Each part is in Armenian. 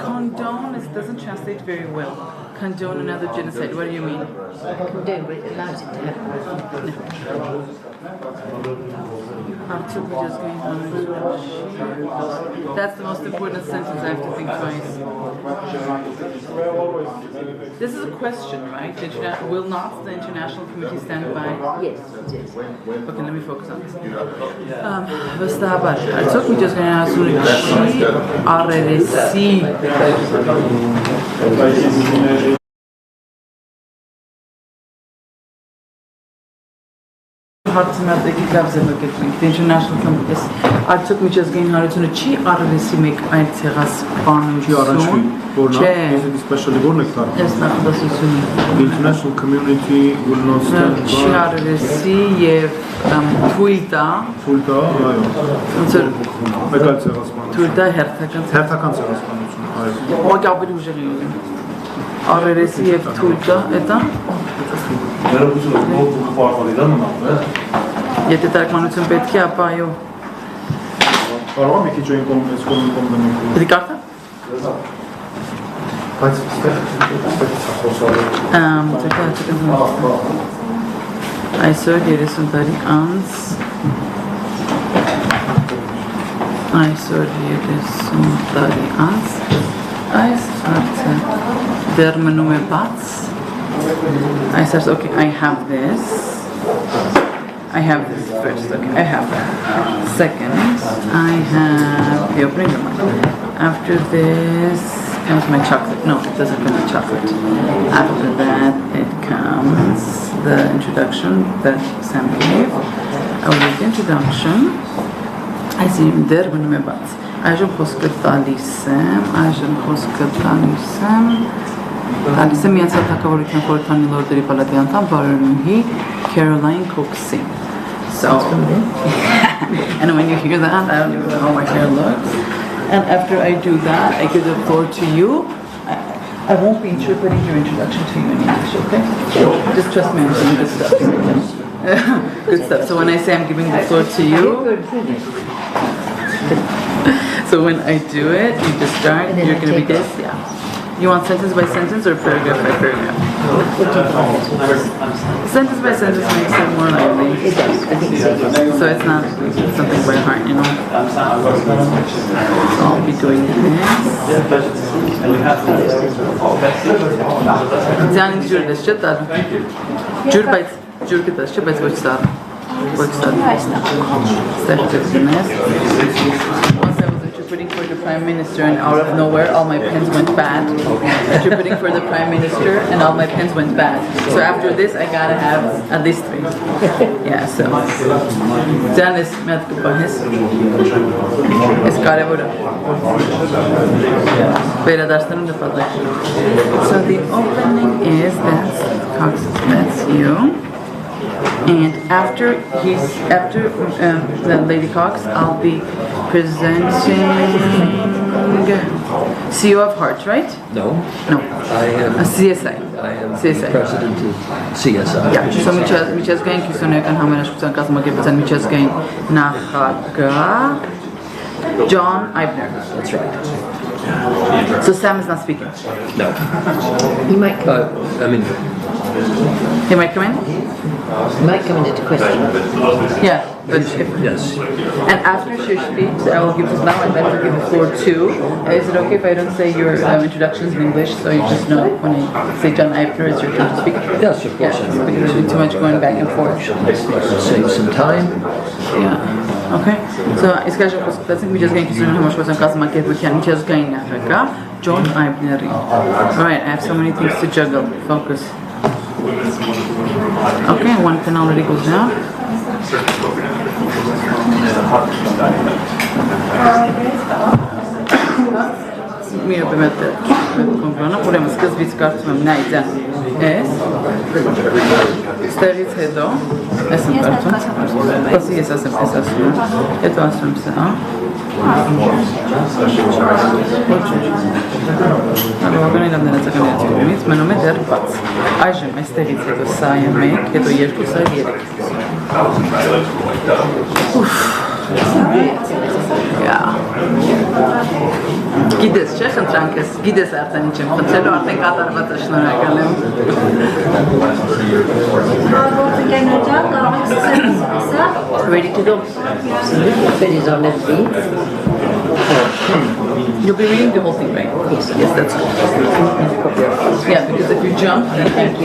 Condone doesn't translate very well. Condone another genocide. What do you mean? Condone, but it allows it to happen. That's the most important sentence. I have to think twice. This is a question, right? Will not the international community stand by? Yes, it is. Okay, let me focus on this. Վստահաբար, արդյոք միջազգային ասուլիսի առերեսի հարցնատեկի լավ զեմակերպենք, the international community, արդյոք միջազգային հանրությունը չի առերեսի մեկ այն ցեղասպանություն, չէ, especially որն եք տալիս։ Ես նախադասությունը։ The international community will not stand by. Չի առերեսի եւ թույլ տա, այո։ ոնց որ մեկ այլ ցեղասպանություն։ թույլ տա հերթական ցեղասպանություն, այո։ Ո՞ք ավելի ուժեղ է։ Առերեսի եւ թույլ տա, էտա։ Եթե տարկմանություն պետք է, ապա այո։ Կարող եմ մի քիչ այն կողմ դնենք։ Պետք է կարդա։ Բայց այսօր 30 տարի անց այս հարցը դեռ մնում է բաց I said, okay, I have this first, okay, I have that. Second, I have the opening remark. After this comes my chocolate. No, it doesn't come with chocolate. After that, it comes the introduction that Sam gave. I will read the introduction. I see there when I'm about. Այժմ խոսքը տալիս եմ Տալիս եմ միացյալ թագավորության խորհրդանի լորդերի պալատի անդամ Բարոնուհի Քերոլայն Քոքսի. So, and when you hear that, I don't even know how my hair looks. And after I do that, I give the floor to you. I won't be interpreting your introduction to you in English, okay? Just trust me, I'm saying good stuff. Good stuff. So when I say I'm giving the floor to you, so when I do it, you just start, you're going to be this, yeah. You want sentence by sentence or paragraph by paragraph? Sentence by sentence makes it more lively. It does, I think so. So it's not something by heart, you know? So I'll be doing this. Ձյանի ջուր դες չէ տալու։ Ջուր կտաս չէ, բայց ոչ սառը։ Ոչ սառը։ Ստեղ դες։ Interpreting for the Prime Minister and out of nowhere all my pens went bad. Interpreting for the Prime Minister and all my pens went bad. So after this I gotta have at least 3. Yeah, so then it's կարևոր է։ Վերադարձնեմ նպատակ։ So the opening is that's you. And after the Lady Cox, I'll be presenting CEO of Hearts, right? No. No. I am CSI. I am CSI. president of CSI. Yeah. So միջազգային քիսոնական համերաշխության կազմակերպության միջազգային նախագահ John Eibner. That's right. So Sam is not speaking. No. He might come. He might come in? He might come into question. Yeah. But Yes. And after she speaks, I will give this now. I'd like to give the floor to. Is it okay if I don't say your introductions in English, so you just know when I say John Eibner, it's your turn to speak? Yes, of course. Yeah, because there'll be too much going back and forth. Save some time. Yeah. Okay. So, it's going to be just going to John Eibner. Alright, I have so many things to juggle. Focus. Okay, one pen already goes down. Mira, permette comprendre. Ուրեմն սկզբից կարծում եմ նա իդա էս ստերից հետո էս եմ կարծում բասի ես ասեմ էս ասում հետո ասում եմ սա Արվագանի լավ ներածական իրաց կողմից մնում է դեռ բաց այժմ այստեղից հետո սա է 1 հետո 2 սա 3 Yeah. Գիտես, չէ՞ խնդրանք ես, գիտես արդեն ինչ եմ խնդրելու, արդեն կատարված է, շնորհակալ եմ։ Ready to go? Pennies on everything. You'll be reading the whole thing, right? Yes, that's good. Yeah, because if you jump, like,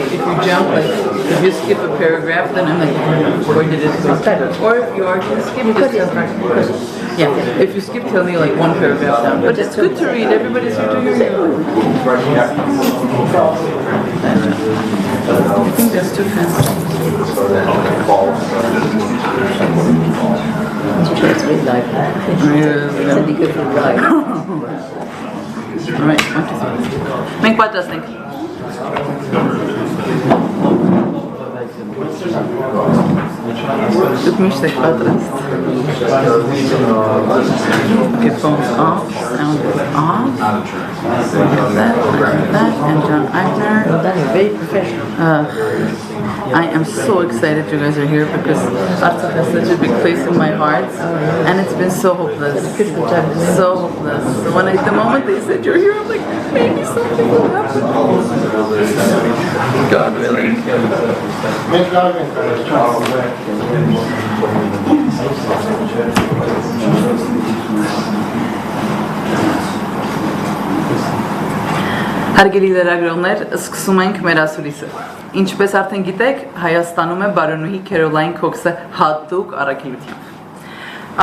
if you skip a paragraph, then I'm like, where did it go? Or if you are to skip, just yeah, if you skip, tell me like one paragraph down. But it's good to read. Everybody's here to hear you. I think that's too fast. It's really like that. It's really good for life. All right, 1, 2, 3. Մենք պատրաստ ենք։ Դուք միշտ եք պատրաստ։ Okay, phone's off, sound is off. That, and John Agner. Well done, you're very professional. I am so excited you guys are here because Artsakh has such a big place in my heart, and it's been so hopeless. So hopeless. So when the moment they said you're here, I'm like, maybe something will happen. God willing. Հարգելի լրագրողներ, սկսում ենք մեր ասուլիսը։ Ինչպես արդեն գիտեք, Հայաստանում է Բարոնուհի Քերոլայն Քոքսը հատուկ առաքելությամբ։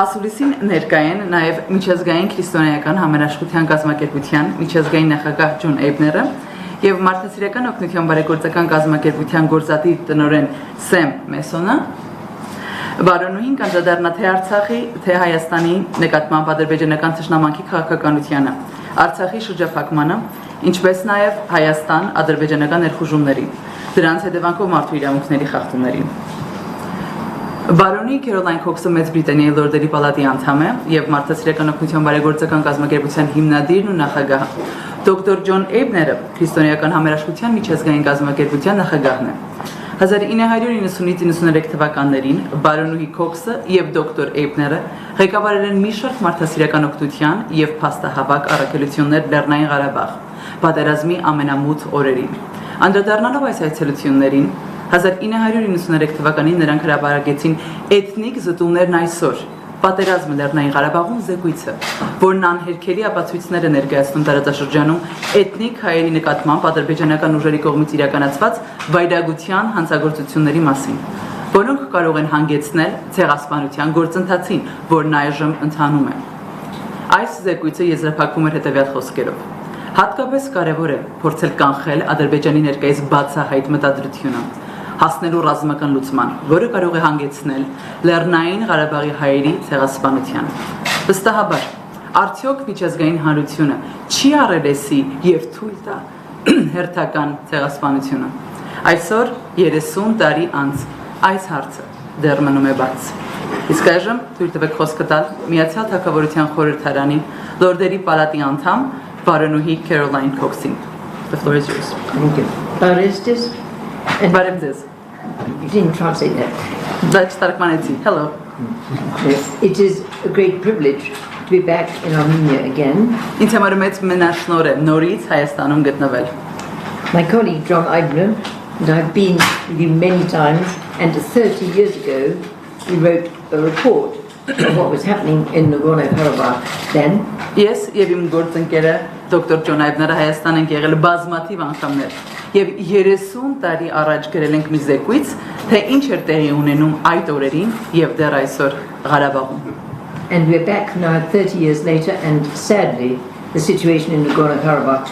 Ասուլիսին ներկա են նաև միջազգային քրիստոնեական համերաշխության կազմակերպության միջազգային նախագահ Ջոն Էյբները եւ մարդասիրական օգնության բարեգործական կազմակերպության գործադիր տնօրեն Սեմ Մեսոնը։ Բարոնուհին կանդրադառնա թե Արցախի, թե Հայաստանի նկատմամբ ադրբեջանական թշնամանքի քաղաքականությանը, Արցախի շրջափակմանը, ինչպես նաև Հայաստան-ադրբեջանական ներխուժումներին, դրանց հետևանքով մարդու իրավունքների խախտումներին։ Բարոնուհի Քերոլայն Քոքսը Մեծ Բրիտանիայի լորդերի պալատի անդամ է եւ մարդասիրական օգնության բարեգործական կազմակերպության հիմնադիրն ու նախագահը։ Դոկտոր Ջոն Էյբները քրիստոնեական համերաշխության միջազգային կազմակերպության նախագահն է։ 1990-93 թվականներին Բարոնուհի Քոքսը եւ դոկտոր Էյբները ղեկավարել են մի շարք մարդասիրական օգնության եւ փաստահավաք առաքելություններ Լեռնային Ղարաբաղ, պատերազմի ամենամութ օրերին։ Անդրադառնալով այս այցելություններին 1993 թվականին նրանք հրապարակեցին Էթնիկ զտումներն այսօր, պատերազմը Լեռնային Ղարաբաղում զեկույցը, որն անհերքելի ապացույցներ է ներկայացնում տարածաշրջանում էթնիկ հայերի նկատմամբ ադրբեջանական ուժերի կողմից իրականացված վայրագության հանցագործությունների մասին, որոնք կարող են հանգեցնել ցեղասպանության գործընթացին, որն այժմ ընթանում է։ Այս զեկույցը եզրափակվում էր հետևյալ խոսքերով. հատկապես կարևոր է փորձել կանխել Ադրբեջանի ներկայիս բացահայտ մտադրությունը, հասնելու ռազմական լուծման, որը կարող է հանգեցնել Լեռնային Ղարաբաղի հայերի ցեղասպանության։ Վստահաբար, արդյոք միջազգային հանրությունը չի արել էսի եւ թույլ տա հերթական ցեղասպանությունը։ Այսօր 30 տարի անց այս հարցը դեռ մնում է բաց։ Իսկ այժմ թույլ տվեք խոսքը տալ Միացյալ Թագավորության խորհրդարանի լորդերի պալատի անդամ Բարոնուհի Քերոլայն Քոքսին։ The floor is yours. Thank you. Baristis? Բարևձեզ։ You didn't translate that. Դաչ տարկմանեցի։ Hello. It is a great privilege to be back in Armenia again. Ինձ համար մեծ մենաշնորհ է նորից Հայաստանում գտնվել։ My colleague John Eibner and I have been with you many times, and 30 years ago we wrote a report of what was happening in Nagorno-Karabakh then. Ես եւ իմ գործընկերը դոկտոր Ջոն Այբները Հայաստան ենք եղել բազմաթիվ անգամներ եւ 30 տարի առաջ գրել ենք մի զեկույց, թե ինչ էր տեղի ունենում այդ օրերին եւ դեռ այսօր Ղարաբաղում։ And we're back now 30 years later, and sadly the situation in Nagorno-Karabakh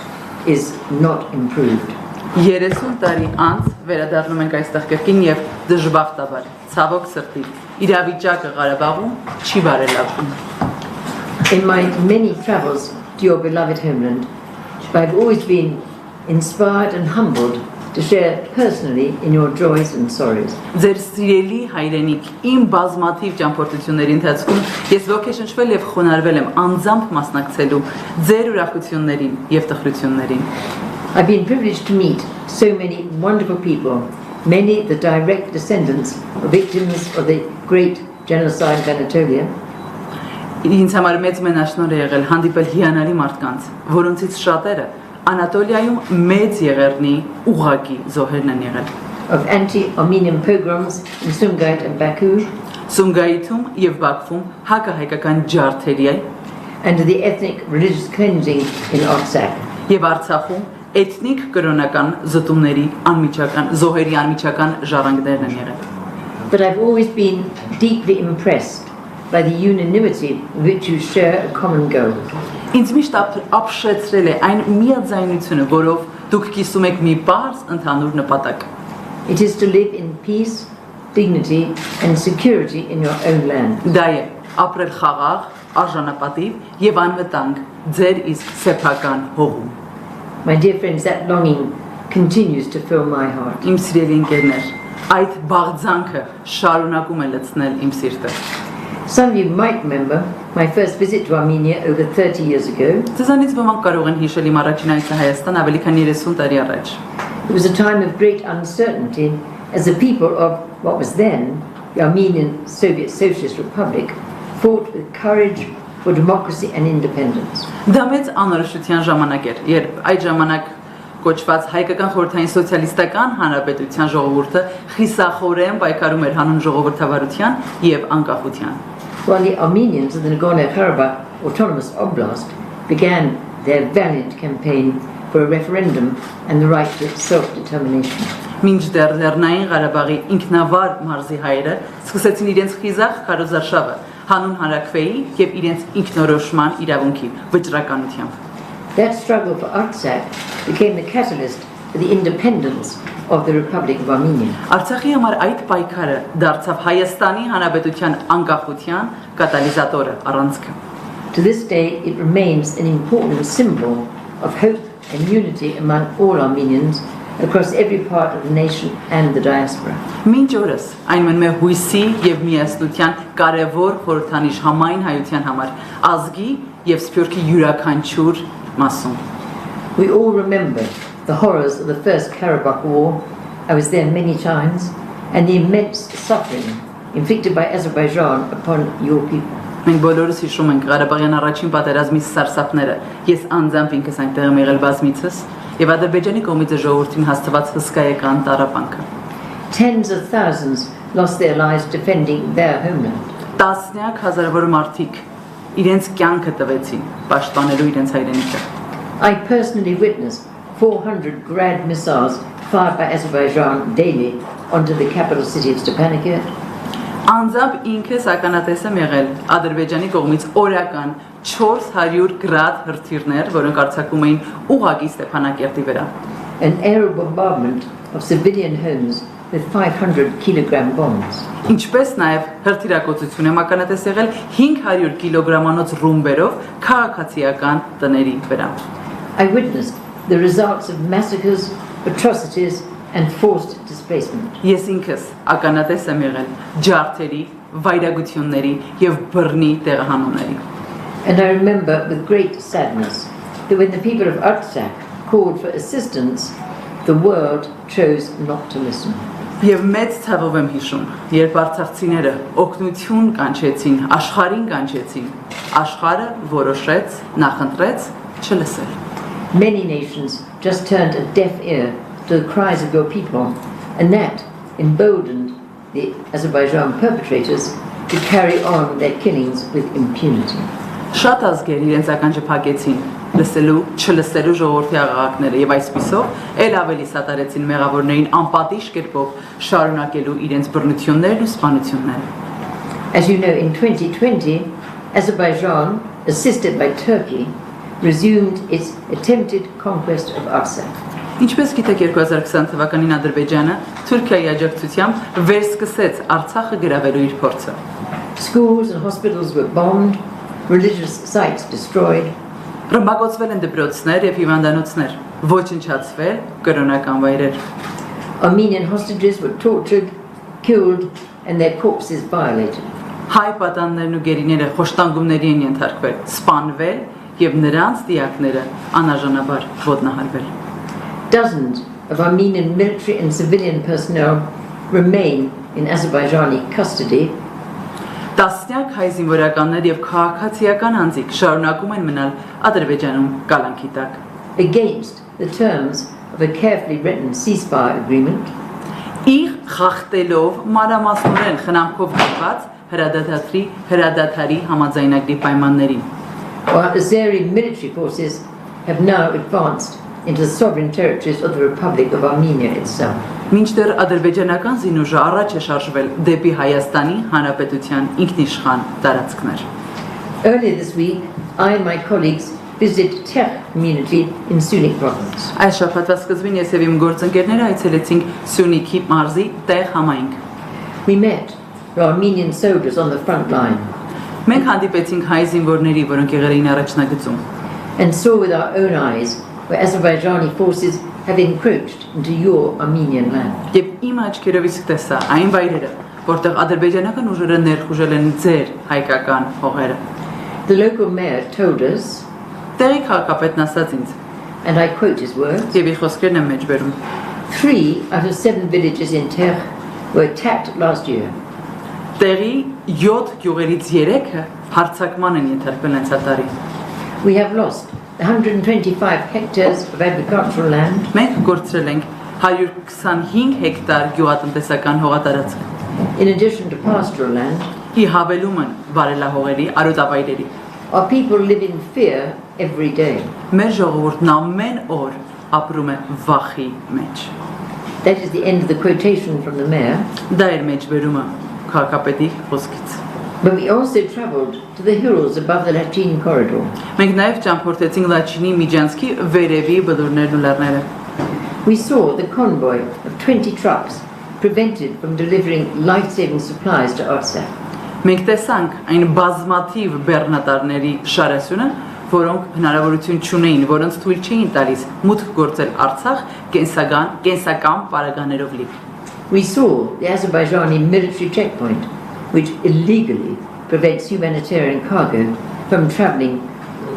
is not improved. 30 տարի անց վերադառնում ենք այստեղ կրկին եւ դժբախտաբար ցավոք սրտի իրավիճակը Ղարաբաղում չի բարելավում։ In my many travels to your beloved homeland, I've always been inspired and humbled to share personally in your joys and sorrows. Ձեր սիրելի հայրենիք, իմ բազմաթիվ ճամփորդությունների ընթացքում ես ոգեշնչվել եւ խոնարհվել եմ անձամբ մասնակցելու ձեր ուրախություններին եւ տխրություններին։ I've been privileged to meet so many wonderful people, many the direct descendants of victims of the great genocide of Anatolia. Ինձ համար մեծ մենաշնորհ է եղել հանդիպել հիանալի մարդկանց, որոնցից շատերը Անատոլիայում մեծ եղերնի ուղղակի զոհերն են եղել։ Of anti-Armenian pogroms in Sumgait and Baku, Սումգայիթում եւ Բաքվում հակահայկական ջարդերի and the ethnic religious cleansing in Artsakh. եւ Արցախում էթնիկ կրոնական զտումների անմիջական զոհերի անմիջական ժառանգներն են եղել։ But I've always been deeply impressed by the unanimity with which you share a common goal. Ինձ միշտ ապշեցրել է այն միաձայնությունը, որով դուք կիսում եք մի պարզ ընդհանուր նպատակ։ It is to live in peace, dignity and security in your own land. Դա է ապրել խաղաղ, արժանապատիվ եւ անվտանգ ձեր իսկ սեփական հողում։ My dear friends, that longing continues to fill my heart. Իմ սիրելի ընկերներ, այդ բաղձանքը շարունակում է լցնել իմ սիրտը։ Some of you might remember my first visit to Armenia over 30 years ago. Ձեզանից ոմանք կարող են հիշել իմ առաջին այցը Հայաստան ավելի քան 30 տարի առաջ։ It was a time of great uncertainty as the people of what was then the Armenian Soviet Socialist Republic fought with courage for democracy and independence. Դա մեծ անորոշության ժամանակ էր, երբ այդ ժամանակ կոչված հայկական խորհրդային սոցիալիստական հանրապետության ժողովուրդը խիսախորեն պայքարում էր հանուն ժողովրդավարության եւ անկախության։ While the Armenians of the Nagorno-Karabakh Autonomous Oblast began their valiant campaign for a referendum and the right to self-determination. Մինչդեռ Լեռնային Ղարաբաղի ինքնավար մարզի հայերը սկսեցին իրենց խիզախ քարոզարշավը հանուն հանրաքվեի եւ իրենց ինքնորոշման իրավունքի վճռականությամբ։ That struggle for Artsakh became the catalyst for the independence of the Republic of Armenia. Արցախի համար այդ պայքարը դարձավ Հայաստանի Հանրապետության անկախության կատալիզատորը, առանցքը։ To this day, it remains an important symbol of hope and unity among all Armenians across every part of the nation and the diaspora. Մինչ օրս այն մնում է հույսի եւ միասնության կարևոր խորհրդանիշ համայն հայության համար, ազգի եւ սփյուռքի յուրաքանչյուր մասում։ We all remember the horrors of the First Karabakh War. I was there many times, and the immense suffering inflicted by Azerbaijan upon your people. Մենք բոլորս հիշում ենք Ղարաբաղյան առաջին պատերազմի սարսափները։ Ես անձամբ ինքս այնտեղ եմ եղել բազմիցս եւ Ադրբեջանի կողմից ժողովրդին հաստատված հսկայական տառապանքը։ Tens of thousands lost their lives defending their homeland. Տասնյակ հազարավոր մարդիկ իրենց կյանքը տվեցին պաշտպանելու իրենց հայրենիքը։ I personally witnessed 400 Grad missiles fired by Azerbaijan daily onto the capital city of Stepanakert. Անձամբ ինքս ականատես եմ եղել Ադրբեջանի կողմից օրական 400 գրադ հրթիռներ, որոնք արձակվում էին ուղղակի Ստեփանակերտի վրա։ An aerial bombardment of civilian homes with 500 kilogram bombs. Ինչպես նաև հրթիռակոծություն եմ ականատես եղել 500 կիլոգրամանոց ռումբերով քաղաքացիական տների վրա։ I witnessed the results of massacres, atrocities and forced displacement. Ես ինքս ականատես եմ եղել ջարդերի, վայրագությունների եւ բռնի տեղահանումների։ And I remember with great sadness that when the people of Artsakh called for assistance, the world chose not to listen. Եվ մեծ ցավով եմ հիշում, երբ արցախցիները օգնություն կանչեցին, աշխարհին կանչեցին, աշխարհը որոշեց, նախընտրեց չլսել։ Many nations just turned a deaf ear to the cries of your people, and that emboldened the Azerbaijan perpetrators to carry on their killings with impunity. Շատ ազգեր իրենց ականջը փակեցին, լսելու, չլսելու ժողովրդի աղաղակները եւ այսպիսով ել ավելի սատարեցին մեղավորներին անպատիժ կերպով շարունակելու իրենց բռնություններն ու սպանությունները։ As you know, in 2020, Azerbaijan, assisted by Turkey, resumed its attempted conquest of Artsakh. Ինչպես գիտեք 2020 թվականին Ադրբեջանը Թուրքիայի աջակցությամբ վերսկսեց Արցախը գրավելու իր փորձը։ Schools and hospitals were bombed, religious sites destroyed. Ռմբակոծվել են դպրոցներ եւ հիվանդանոցներ, ոչնչացվել կրոնական վայրեր։ Armenian hostages were tortured, killed, and their corpses violated. Հայ պատաններն ու գերիները խոշտանգումների են ենթարկվել, սպանվել եւ նրանց դիակները անարժանաբար ոտնահարվել։ Dozens of Armenian military and civilian personnel remain in Azerbaijani custody. Տասնյակ Միակ հայ զինվորականներ եւ քաղաքացիական անձիկ շարունակում են մնալ Ադրբեջանում կալանքի տակ։ against the terms of a carefully written ceasefire agreement, Իր խախտելով մանրամասնորեն խնամքով դրված հրադադարի համաձայնագրի պայմաններին։ while Azeri military forces have now advanced into the sovereign territories of the Republic of Armenia itself. Մինչդեռ ադրբեջանական զինուժը առաջ է շարժվել դեպի Հայաստանի Հանրապետության ինքնիշխան տարածքներ։ Earlier this week, I and my colleagues visited Tech community in Sunik province. Այս շաբաթվա սկզբին ես եւ իմ գործընկերները այցելեցինք Սյունիքի մարզի տեղ համայնք։ We met the Armenian soldiers on the front line Մենք հանդիպեցինք հայ զինվորների, որոնք եղել էին առաջնագծում, and saw with our own eyes where Azerbaijani forces have encroached into your Armenian land. եւ իմ աչքերով իսկ տեսա այն վայրերը, որտեղ ադրբեջանական ուժերը ներխուժել են ձեր հայկական հողերը։ The local mayor told us, Տեղի քաղաքապետն ասաց ինձ, and I quote his words, եւ իր խոսքերն եմ մեջբերում. 3 out of 7 villages in Tech were attacked last year. Տեղի 7 գյուղերից 3-ը հարձակման են ենթարկվել անցյալ տարի։ We have lost 125 hectares of agricultural land Մենք գործրել ենք 125 հեկտար գյուղատնտեսական հողատարածք։ in addition to pastoral land. Ի հավելումն վարելահողերի, արոտավայրերի։ Our people live in fear every day. Մեր ժողովուրդն ամեն օր ապրում է վախի մեջ։ That is the end of the quotation from the mayor. Դա էր մեջբերումը քաղաքապետի խոսքից։ But we also travelled to the hills above the Latin corridor. Մենք նաև ճամփորդեցինք Լաչինի միջանցքի վերևի բլուրներն ու լեռները։ We saw the convoy of 20 trucks prevented from delivering life-saving supplies to Artsakh. Մենք տեսանք այն բազմաթիվ բեռնատարների շարասյունը, որոնք հնարավորություն չունեին, որոնց թույլ չէին տալիս մուտք գործել Արցախ կենսական պարագաներով լի։ We saw the Azerbaijani military checkpoint, which illegally prevents humanitarian cargo from travelling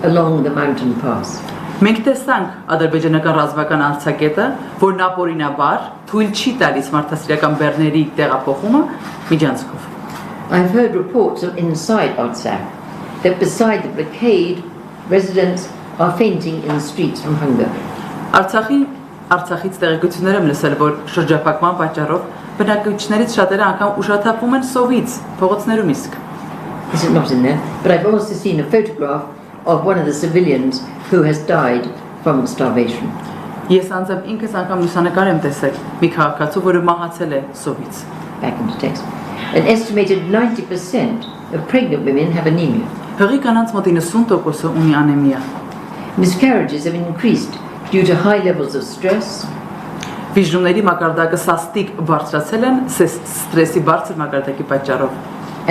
along the mountain pass. Մենք տեսանք ադրբեջանական ռազմական անցակետը, որն ապօրինաբար թույլ չի տալիս մարդասիրական բեռների տեղափոխումը միջանցքով։ I've heard reports of inside Artsakh that beside the blockade, residents are fainting in the streets from hunger. Artsakhից տեղեկություններ եմ լսել, որ շրջափակման պատճառով բնակիչներից շատերը անգամ ուշաթափվում են սովից, փողոցներում իսկ։ This is not in there, but I've also seen a photograph of one of the civilians who has died from starvation. Ես անձամբ ինքս անգամ լուսանկար եմ տեսել մի քաղաքացու, որը մահացել է սովից։ Back into text. An estimated 90% of pregnant women have anemia. Հղի կանանց մոտ 90%-ը ունի անեմիա։ Miscarriages have increased due to high levels of stress, Վիժումների մակարդակը սաստիկ բարձրացել են ստրեսի բարձր մակարդակի պատճառով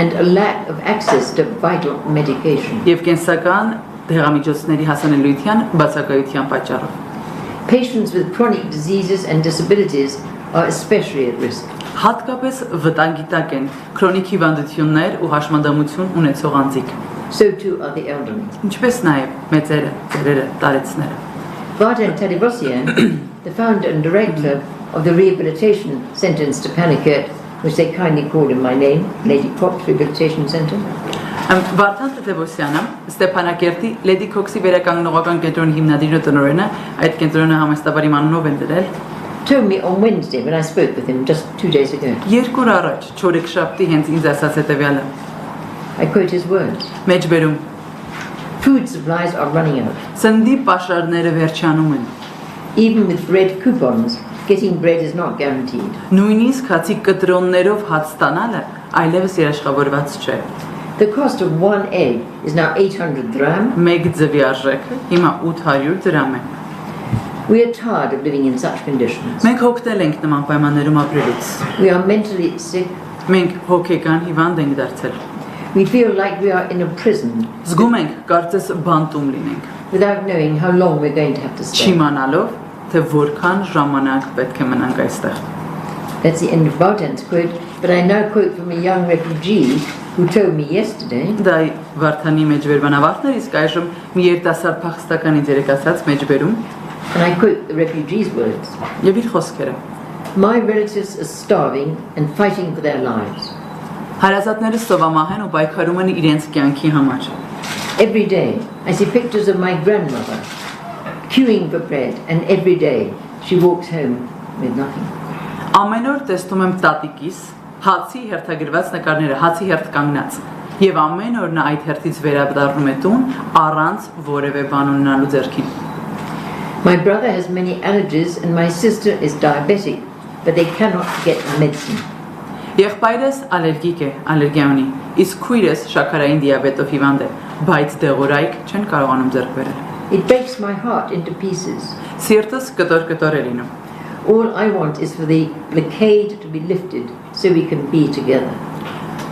and a lack of access to vital medication. եւ կենսական դեղամիջոցների հասանելիության բացակայության պատճառով։ Patients with chronic diseases and disabilities are especially at risk. Հատկապես վտանգի տակ են քրոնիկ հիվանդություններ ու հաշմանդամություն ունեցող անձիկ, So too are the elderly. ինչպես նաև մեծերը, ծերերը, տարեցները։ Vardan Tadevosyan, the founder and director of the rehabilitation centre in Stepanakert, which they kindly called in my name, Lady Cox Rehabilitation Centre, Վարդան Տետևոսյանը, Ստեփանակերտի Լեդի Քոքսի վերականգնողական կենտրոնի հիմնադիրը տնօրենը, այդ կենտրոնը համաստաբար իմ անունով են դրել, told me on Wednesday when I spoke with him just 2 days ago. Երկու օր առաջ չորեքշաբթի հենց ինձ ասաց հետևյալը։ I quote his words. Մեջբերում Food supplies are running out. Սննդի պաշարները վերջանում են։ Even with bread coupons, getting bread is not guaranteed. Նույնիսկ հացի կտրոններով հաց ստանալը այլևս երաշխավորված չէ։ The cost of one egg is now 800 dirham. Մեկ ձվի արժեքը հիմա 800 դրամ է։ We are tired of living in such conditions. Մենք հոգնել ենք նման պայմաններում ապրելուց։ We are mentally sick. Մենք հոգեկան հիվանդ ենք դարձել։ We feel like we are in a prison Զգում ենք կարծես բանտում լինենք, without knowing how long we're going to have to stay. չիմանալով, թե որքան ժամանակ պետք է մնանք այստեղ։ That's the end of Vardan's quote, but I now quote from a young refugee who told me yesterday Դա Վարդանի մեջբերման ավարտն էր, իսկ այժմ մի երիտասարդ փախստականից երեկացած մեջբերում and I quote the refugee's words. եւ իր խոսքերը։ My relatives are starving and fighting for their lives. Հարազատները սովամահ են ու պայքարում են իրենց կյանքի համար։ Every day, I see pictures of my grandmother queuing for bread, and every day she walks home with nothing. Ամեն օր տեսնում եմ տատիկիս հացի հերթագրված նկարները, հացի հերթ կանգնած, եւ ամեն օր նա այդ հերթից վերադառնում է տուն առանց որևէ բան ունենալու ձեռքին։ My brother has many allergies and my sister is diabetic, but they cannot get medicine. Եղբայրս ալերգիկ է, ալերգիա ունի, իսկ քույրս շաքարային դիաբետով հիվանդ է, բայց դեղորայք չեն կարողանում ձեռք բերել։ It breaks my heart into pieces. Սիրտս կտոր է լինում։ All I want is for the blockade to be lifted so we can be together.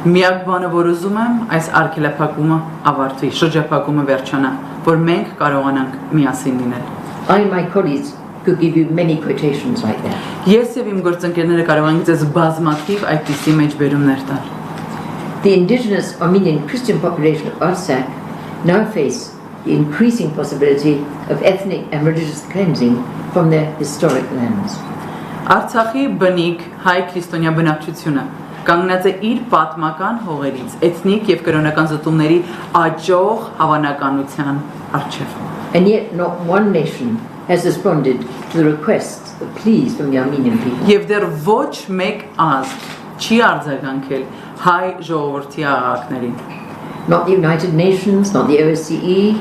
Միակ բանը, որ ուզում եմ, այս արգելափակումը ավարտվի, շրջափակումը վերջանա, որ մենք կարողանանք միասին լինել։ I and my colleagues could give you many quotations like that. Ես եւ իմ գործընկերները կարող ենք ձեզ բազմաթիվ այդպիսի մեջբերումներ տալ։ The indigenous Armenian Christian population of Artsakh now face the increasing possibility of ethnic and religious cleansing from their historic lands. Արցախի բնիկ հայ քրիստոնյա բնակչությունը կանգնած է իր պատմական հողերից, էթնիկ եւ կրոնական զտումների աճող հավանականության առջև։ And yet not one nation has responded to the requests, the pleas from the Armenian people. Եվ դեռ ոչ մեկ ազգ չի արձագանքել հայ ժողովրդի աղաղակներին։ Not the United Nations, not the OSCE,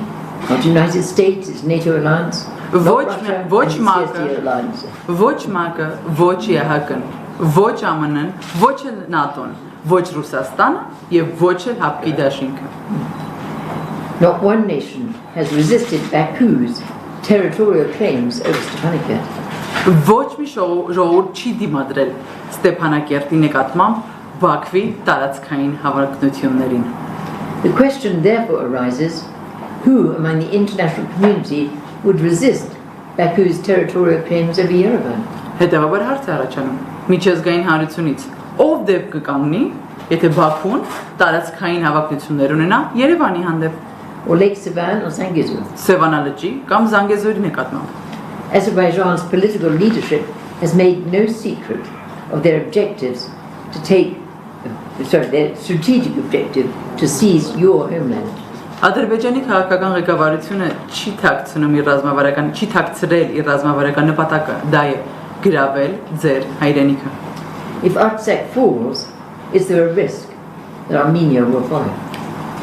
not the United States, its NATO alliance, not Russia and its CSTO alliance. Ոչ ՄԱԿ-ը, ոչ ԵՀԿ-ն, ոչ ԱՄՆ-ն, ոչ էլ ՆԱՏՕ-ն, ոչ Ռուսաստանը եւ ոչ էլ Հապկի դաշինքը։ Not one nation has resisted Baku's territorial claims over Stepanakert. Ոչ մի ժողովուրդ չի դիմադրել Ստեփանակերտի նկատմամբ Բաքվի տարածքային հավակնություններին։ The question therefore arises, who among the international community would resist Baku's territorial claims over Yerevan? Հետևաբար հարց է առաջանում միջազգային հանրությունից ով դեպ կկանգնի, եթե Բաքուն տարածքային հավակնություններ ունենա Երևանի հանդեպ, or Lake Sevan or Zangezur? Սևանա լճի կամ Զանգեզուրի նկատմամբ։ Azerbaijan's political leadership has made no secret of their objectives to take, their strategic objective to seize your homeland. Ադրբեջանի քաղաքական ղեկավարությունը չի թաքցրել իր ռազմավարական նպատակը, դա է գրավել ձեր հայրենիքը։ If Artsakh falls, is there a risk that Armenia will follow?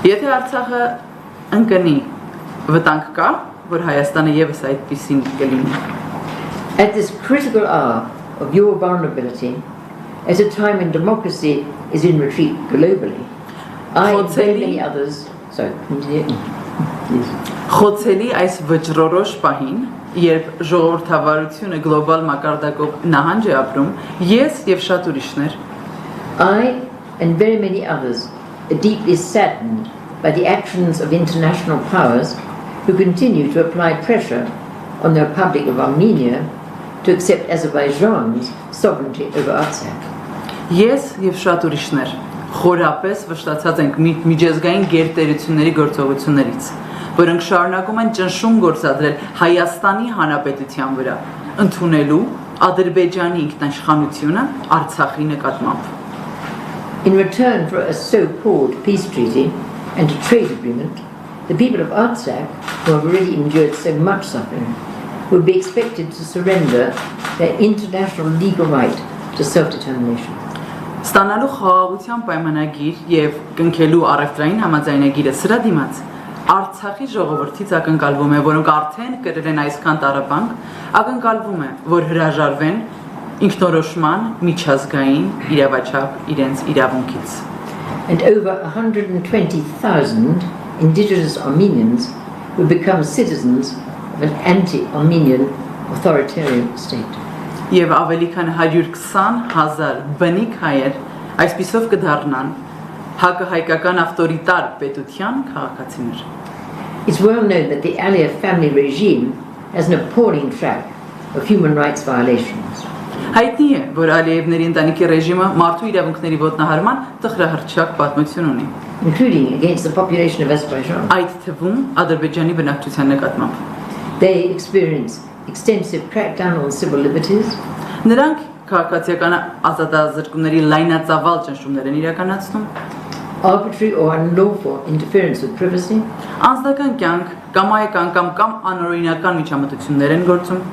Եթե Արցախը ընկնի, վտանգ կա, որ Հայաստանը եւս այդպիսին կլինի։ At this critical hour of your vulnerability, at a time when democracy is in retreat globally, I and very many others, Խոցելի այս վճռորոշ պահին, երբ ժողովրդավարությունը գլոբալ մակարդակով նահանջ է ապրում, ես եւ շատ ուրիշներ, I and very many others are deeply saddened by the actions of international powers who continue to apply pressure on the Republic of Armenia to accept Azerbaijan's sovereignty over Artsakh. Ես եւ շատ ուրիշներ խորապես վշտացած ենք միջազգային գերտերությունների գործողություններից, որոնք շարունակում են ճնշում գործադրել Հայաստանի Հանրապետության վրա, ընդունելու Ադրբեջանի ինքնաշխանությունը Արցախի նկատմամբ։ In return for a so-called peace treaty and a trade agreement, the people of Artsakh, who have already endured so much suffering, would be expected to surrender their international legal right to self-determination. Ստանալու խաղաղության պայմանագիր եւ կնքելու առևտրային համաձայնագիրը սրա դիմաց Արցախի ժողովրդից ակնկալվում է, որոնք արդեն կրել են այսքան տառապանք, ակնկալվում է, որ հրաժարվեն ինքնորոշման միջազգային իրավաչափ իրենց իրավունքից։ And over 120,000 indigenous Armenians will become citizens of an anti-Armenian authoritarian state. Եվ ավելի քան 120,000 բնիկ հայեր այսպիսով կդառնան հակահայկական ավտորիտար պետության քաղաքացիներ։ It's well known that the Aliyev family regime has an appalling track of human rights violations. Հայտնի է, որ Ալիևների ընտանիքի ռեժիմը մարդու իրավունքների ոտնահարման տխրահռչակ պատմություն ունի, including against the population of Azerbaijan. Այդ թվում Ադրբեջանի բնակչության նկատմամբ։ They experience extensive crackdown on civil liberties. Նրանք քաղաքացիական ազատազրկումների լայնածավալ ճնշումներ են իրականացնում, arbitrary or unlawful interference with privacy, անձնական կյանք, կամայական կամ անօրինական միջամտություններ են գործում,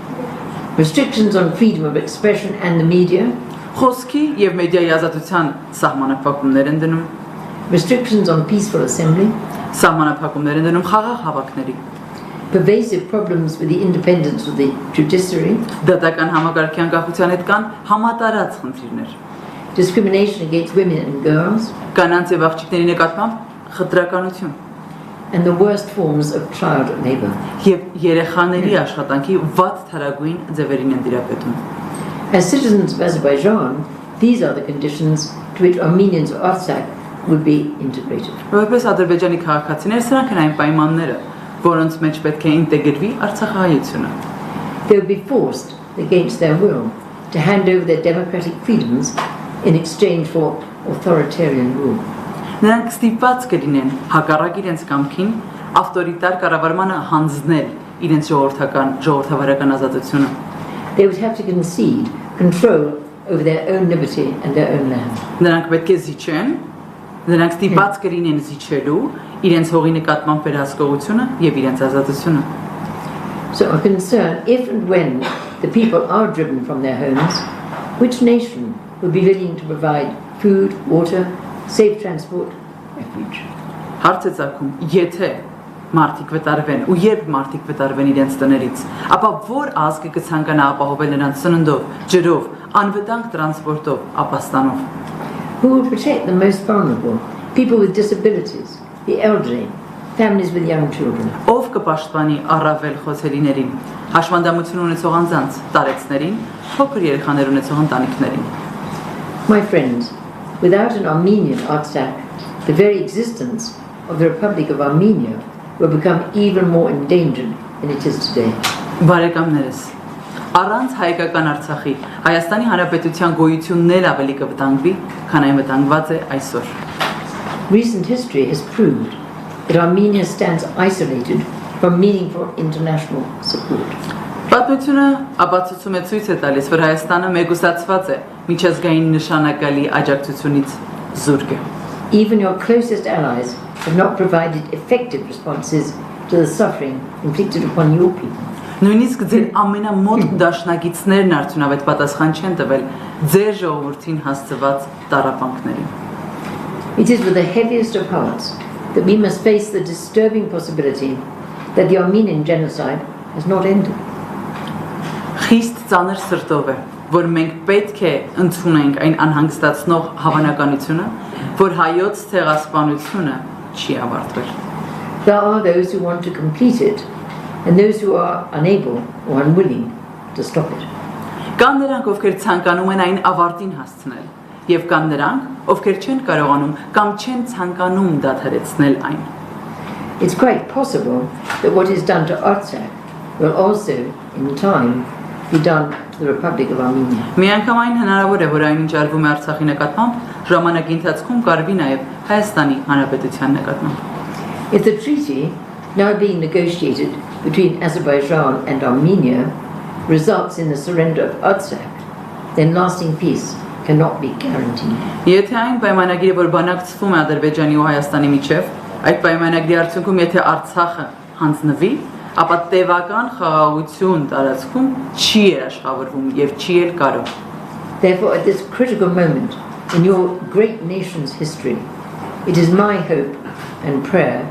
restrictions on freedom of expression and the media, խոսքի եւ մեդիայի ազատության սահմանափակումներ են դնում, restrictions on peaceful assembly, սահմանափակումներ են դնում խաղաղ հավաքների, pervasive problems with the independence of the judiciary, դատական համակարգի անկախության հետ կան համատարած խնդիրներ, discrimination against women and girls, կանանց եւ աղջիկների նկատմամբ խտրականություն and the worst forms of child labour. եւ երեխաների աշխատանքի վատ թարագույն ձևերին են դիրապետում։ As citizens of Azerbaijan, these are the conditions to which Armenians of Artsakh would be integrated. Որպես Ադրբեջանի քաղաքացիներ, սրանք են այն պայմանները, որոնց մեջ պետք է ինտեգրվի Արցախահայությունը։ They would be forced, against their will, to hand over their democratic freedoms in exchange for authoritarian rule. Նրանք ստիպված կլինեն հակառակ իրենց կամքին ավտորիտար կառավարմանը հանձնել իրենց ժողովրդավարական ազատությունը։ They would have to concede control over their own liberty and their own land. Նրանք պետք է զիջեն, նրանք ստիպված կլինեն զիջելու իրենց հողի նկատմամբ վերահսկողությունը եւ իրենց ազատությունը։ So I'm concerned if and when the people are driven from their homes, which nation would be willing to provide food, water, safe transport, refuge? Հարց է ծագում, եթե մարդիկ վտարվեն ու երբ մարդիկ վտարվեն իրենց տներից, ապա որ ազգը կցանկանա ապահովել նրանց սննդով, ջրով, անվտանգ տրանսպորտով, ապաստանով։ Who will protect the most vulnerable? People with disabilities, the elderly, families with young children. Ով կպաշտպանի առավել խոցելիներին, հաշմանդամություն ունեցող անձանց, տարեցներին, փոքր երեխաներ ունեցող ընտանիքներին։ My friends, without an Armenian Artsakh, the very existence of the Republic of Armenia will become even more endangered than it is today. Բարեկամներս, առանց հայկական Արցախի, Հայաստանի Հանրապետության գոյությունն էլ ավելի կվտանգվի, քան այն վտանգված է այսօր։ Recent history has proved that Armenia stands isolated from meaningful international support. Պատմությունը ապացուցում է ցույց է տալիս, որ Հայաստանը մեկուսացված է միջազգային նշանակալի աջակցությունից զուրկ է։ Even your closest allies have not provided effective responses to the suffering inflicted upon your people. Նույնիսկ ձեր ամենամոտ դաշնակիցներն արդյունավետ պատասխան չեն տվել ձեր ժողովրդին հասցված տառապանքներին։ It is with the heaviest of hearts that we must face the disturbing possibility that the Armenian genocide has not ended. Խիստ ծանր սրտով է, որ մենք պետք է ընդունենք այն անհանգստացնող հավանականությունը, որ հայոց ցեղասպանությունը չի ավարտվել։ There are those who want to complete it and those who are unable or unwilling to stop it. Կան նրանք, ովքեր ցանկանում են այն ավարտին հասցնել, եւ կան նրանք, ովքեր չեն կարողանում կամ չեն ցանկանում դադարեցնել այն։ It's quite possible that what is done to Artsakh will also, in time, be done to the Republic of Armenia. Միանգամայն հնարավոր է, որ այն ինչ արվում է Արցախի նկատմամբ, ժամանակի ընթացքում կարվի նաեւ Հայաստանի Հանրապետության նկատմամբ։ If the treaty now being negotiated between Azerbaijan and Armenia results in the surrender of Artsakh, then lasting peace cannot be guaranteed. Եթե այն պայմանագիրը, որ բանակցվում է Ադրբեջանի ու Հայաստանի միջև, այդ պայմանագրի արդյունքում եթե Արցախը հանձնվի, ապա տևական խաղաղություն տարածքում չի երաշխավորվում եւ չի էլ կարող։ Therefore, at this critical moment in your great nation's history, it is my hope and prayer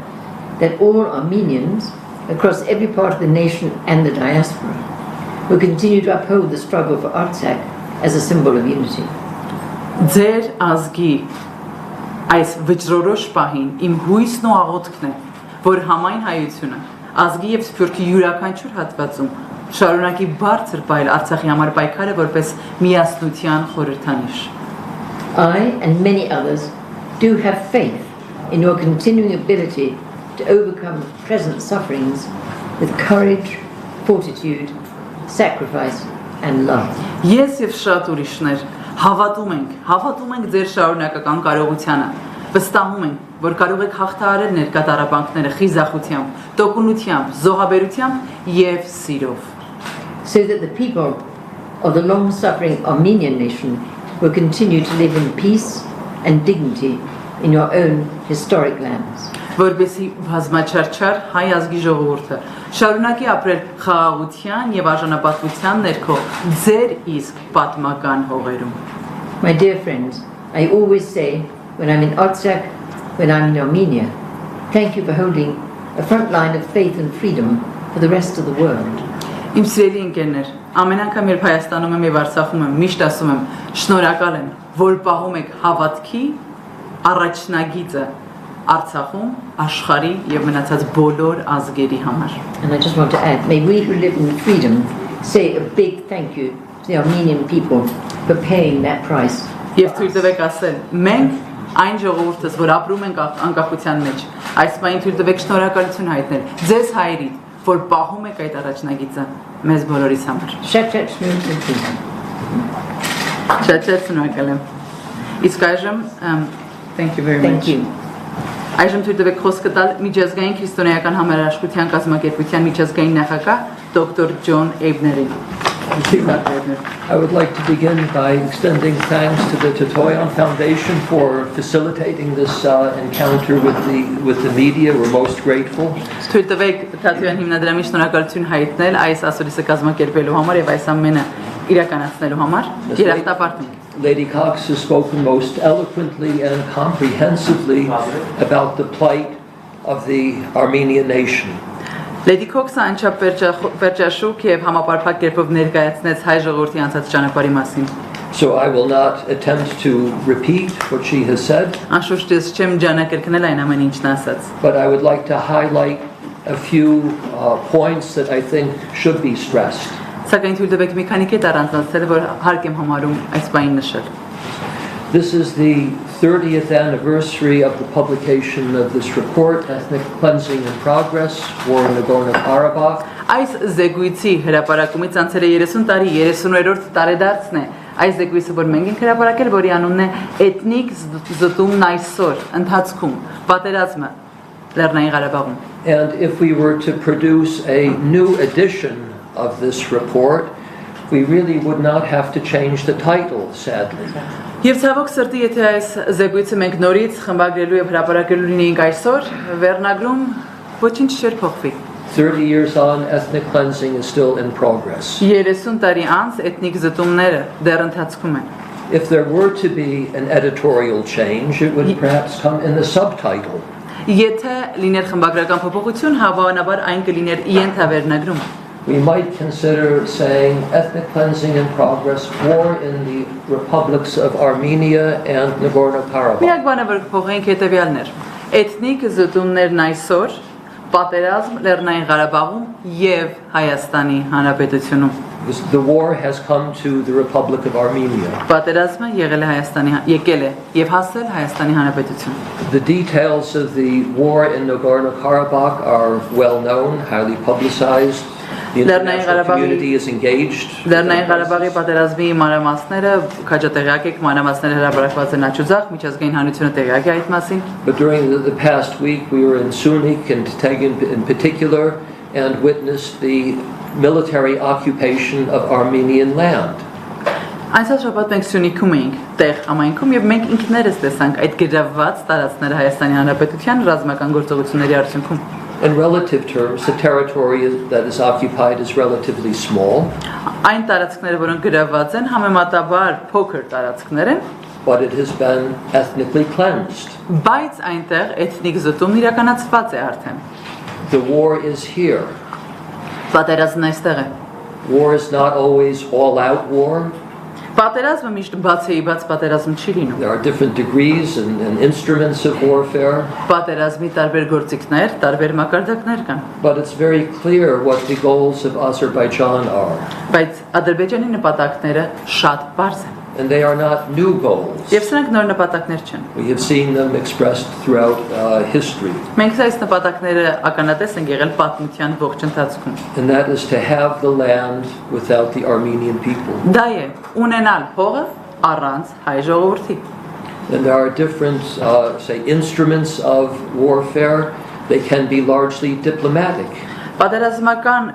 that all Armenians across every part of the nation and the diaspora will continue to uphold the struggle for Artsakh as a symbol of unity. Ձեր ազգի այս վճռորոշ պահին իմ հույսն ու աղոթքն է, որ համայն հայությունը ազգի եւ սփյուռքի յուրաքանչյուր հատվածում շարունակի բարձր պայել Արցախի համար պայքարը որպես միասնության խորհրդանիշ։ I and many others do have faith in your continuing ability to overcome present sufferings with courage, fortitude, sacrifice and love. Ես եւ շատ ուրիշներ հավատում ենք ձեր շարունակական կարողությանը, վստահում ենք, որ կարող եք հաղթահարել ներկա տառապանքները խիզախությամբ, տոկունությամբ, զոհաբերությամբ եւ սիրով։ So that the people of the long-suffering Armenian nation will continue to live in peace and dignity in your own historic lands. Որպեսզի բազմաչարչար հայ ազգի ժողովուրդը շարունակի ապրել խաղաղության եւ արժանապատվության ներքո ձեր իսկ պատմական հողերում. My dear friends, I always say when I'm in Artsakh, when I'm in Armenia, thank you for holding a front line of faith and freedom for the rest of the world. Իմ սիրելի ընկերներ, ամեն անգամ երբ Հայաստանում եմ եւ Արցախում եմ, միշտ ասում եմ, շնորհակալ եմ, որ պահում եք հավատքի առաջնագիծը Արցախում, աշխարհի եւ մնացած բոլոր ազգերի համար. And I just want to add, may we who live in freedom say a big thank you to the Armenian people for paying that price. Եվ թույլ տվեք ասել, մենք այն ժողովուրդս, որ ապրում ենք անկախության մեջ, այս պահին թույլ տվեք շնորհակալություն հայտնել ձեզ հայերի, որ պահում եք այդ առաջնագիծը մեզ բոլորիս համար. Շատ շնորհակալ եմ. Շատ շնորհակալ եմ. Իսկ այժմ, thank you very much. Thank you. Այժմ թույլ տվեք խոսքը տալ միջազգային քրիստոնեական համերաշխության կազմակերպության միջազգային նախագահ դոկտոր Ջոն Էյբներին. I would like to begin by extending thanks to the Tetoyan Foundation for facilitating this encounter with the media. We're most grateful. Թույլ տվեք Թաթոյան հիմնադրամի շնորհակալություն հայտնել այս ասուլիսը կազմակերպելու համար եւ այս ամենը իրականացնելու համար. Երախտապարտ Lady Cox has spoken most eloquently and comprehensively about the plight of the Armenian nation. Lady Cox-ը անչափ վերջաշուք եւ համապարփակ կերպով ներկայացնեց հայ ժողովրդի անցած ճանապարհի մասին. So I will not attempt to repeat what she has said. Անշուշտ ես չեմ ջանակերկնել այն ամեն ինչն ասած. But I would like to highlight a few points that I think should be stressed. Սակայն թույլ տվեք մի քանի կետ առանձնացնել, որ հարկ եմ համարում այս բանին նշել. This is the 30th anniversary of the publication of this report, Ethnic Cleansing in Progress, War in Nagorno-Karabakh. Այս զեկույցի հրապարակումից անցել է 30 տարի, 30-րդ տարեդարձն է։ Այս զեկույցը, որ մենք ենք հրապարակել, որի անունն է Էթնիկ զտումն այսօր, ընթացքում, պատերազմը Լեռնային Ղարաբաղում։ And if we were to produce a new edition of this report, we really would not have to change the title, sadly. Եվ ցավոք սրտի, եթե այս զեկույցը մենք նորից խմբագրելու եւ հրապարակելու լինեինք այսօր, վերնագրում ոչինչ չէր փոխվի։ 30 years on, ethnic cleansing is still in progress. 30 տարի անց էթնիկ զտումները դեռ ընթացքում են։ If there were to be an editorial change, it would perhaps come in the subtitle. Եթե լիներ խմբագրական փոփոխություն, հավանաբար այն կլիներ ենթավերնագրում։ We might consider saying ethnic cleansing in progress, war in the republics of Armenia and Nagorno-Karabakh. Միակ բանը, որ կփոխենք հետևյալն էր. Էթնիկ զտումներն այսօր, պատերազմ Լեռնային Ղարաբաղում եւ Հայաստանի Հանրապետությունում։ The war has come to the Republic of Armenia. Պատերազմը եկել է եւ հասել Հայաստանի Հանրապետություն։ The details of the war in Nagorno-Karabakh are well known, highly publicized. The international community is engaged. Լեռնային Ղարաբաղի պատերազմի մանրամասները քաջատեղյակ եք, մանրամասները հրապարակված են աջուձախ, միջազգային հանրությունը տեղյակ է այդ մասին։ But during the past week we were in Sunik and Tegin in particular and witnessed the military occupation of Armenian land. Այսօր շաբաթ մենք Սյունիքում էինք, տեղ համայնքում եւ մենք ինքներս տեսանք այդ գրավված տարածքները Հայաստանի Հանրապետության ռազմական գործողությունների արդյունքում։ In relative terms, the territory that is occupied is relatively small. Այն տարածքները, որոնք գրավված են, համեմատաբար փոքր տարածքներ են, but it has been ethnically cleansed. Բայց այնտեղ էթնիկ զտումն իրականացված է արդեն։ The war is here. Պատերազմն այստեղ է։ War is not always all-out war. Պատերազմը միշտ բացեիբաց պատերազմ չի լինում։ There are different degrees and instruments of warfare. Պատերազմի տարբեր գործիքներ, տարբեր մակարդակներ կան։ But it's very clear what the goals of Azerbaijan are. Բայց Ադրբեջանի նպատակները շատ པարզ են։ And they are not new goals. Եվ սրանք նոր նպատակներ չեն։ We have seen them expressed throughout history. Մենք այս նպատակները ականատես ենք եղել պատմության ողջ ընթացքում։ And that is to have the land without the Armenian people. Դա է ունենալ հողը առանց հայ ժողովրդի։ And there are different say instruments of warfare. They can be largely diplomatic.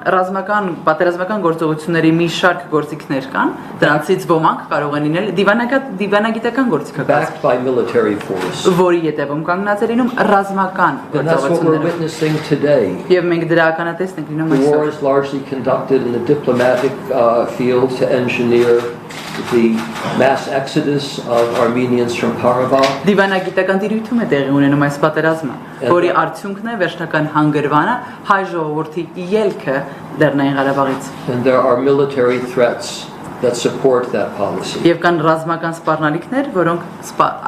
Պատերազմական գործողությունների մի շարք գործիքներ կան, դրանցից ոմանք կարող են լինել դիվանագիտական գործիքակազմ, backed by military force. որի ետևում կանգնած է լինում ռազմական And that's what we're գործողությունները։ witnessing today. Եվ մենք դրա ականատեսն ենք լինում The war այսօր։ is largely conducted in the diplomatic field to engineer the mass exodus of Armenians from Karabakh. Դիվանագիտական դիրույթում է տեղի ունենում այս պատերազմը, որի արդյունքն է վերջնական հանգրվանը հայ ժողովրդի ելքը Լեռնային Ղարաբաղից։ And there are military threats that support that policy. Եվ կան ռազմական սպառնալիքներ, որոնք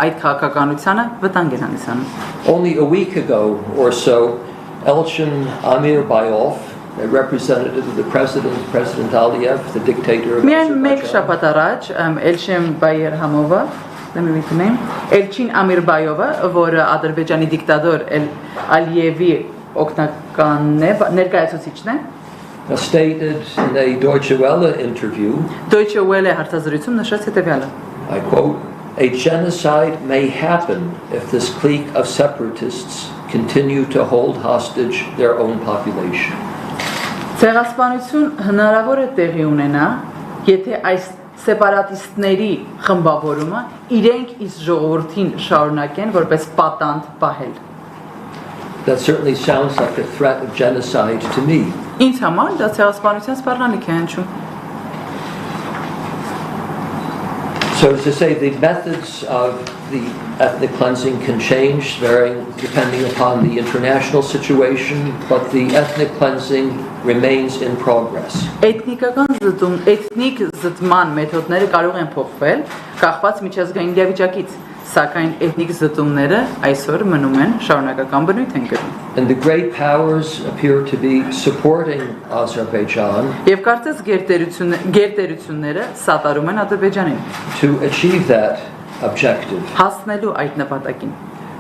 այդ քաղաքականությանը վտանգ են հանդիսանում։ Only a week ago or so, Elchin Amirbayov, a representative of the President Aliyev, the dictator of Միայն մեկ Azerbaijan, շաբաթ առաջ Էլչին Բայերհամովը, let me read the name, Էլչին Ամիրբայովը, որը Ադրբեջանի դիկտատոր Ալիևի օգնականն է, ներկայացուցիչն է, stated in a Deutsche Welle interview, Deutsche Welle հարցազրույցում նշեց հետևյալը. I quote, "A genocide may happen if this clique of separatists continue to hold hostage their own population." Ցեղասպանություն հնարավոր է տեղի ունենա, եթե այս սեպարատիստների խմբավորումը իրենք իսկ ժողովրդին շարունակեն որպես պատանդ պահել։ That certainly sounds like a threat of genocide to me. Ինձ համար դա ցեղասպանության սպառնալիք է հնչում։ So as to say, the methods of the ethnic cleansing can change, varying depending upon the international situation, but the ethnic cleansing remains in progress. Էթնիկ զտման մեթոդները կարող են փոխվել, կախված միջազգային իրավիճակից, սակայն էթնիկ զտումները այսօր մնում են շարունակական բնույթ են կրում։ And the great powers appear to be supporting Azerbaijan Եվ կարծես գերտերությունները սատարում են Ադրբեջանին to achieve that objective. հասնելու այդ նպատակին։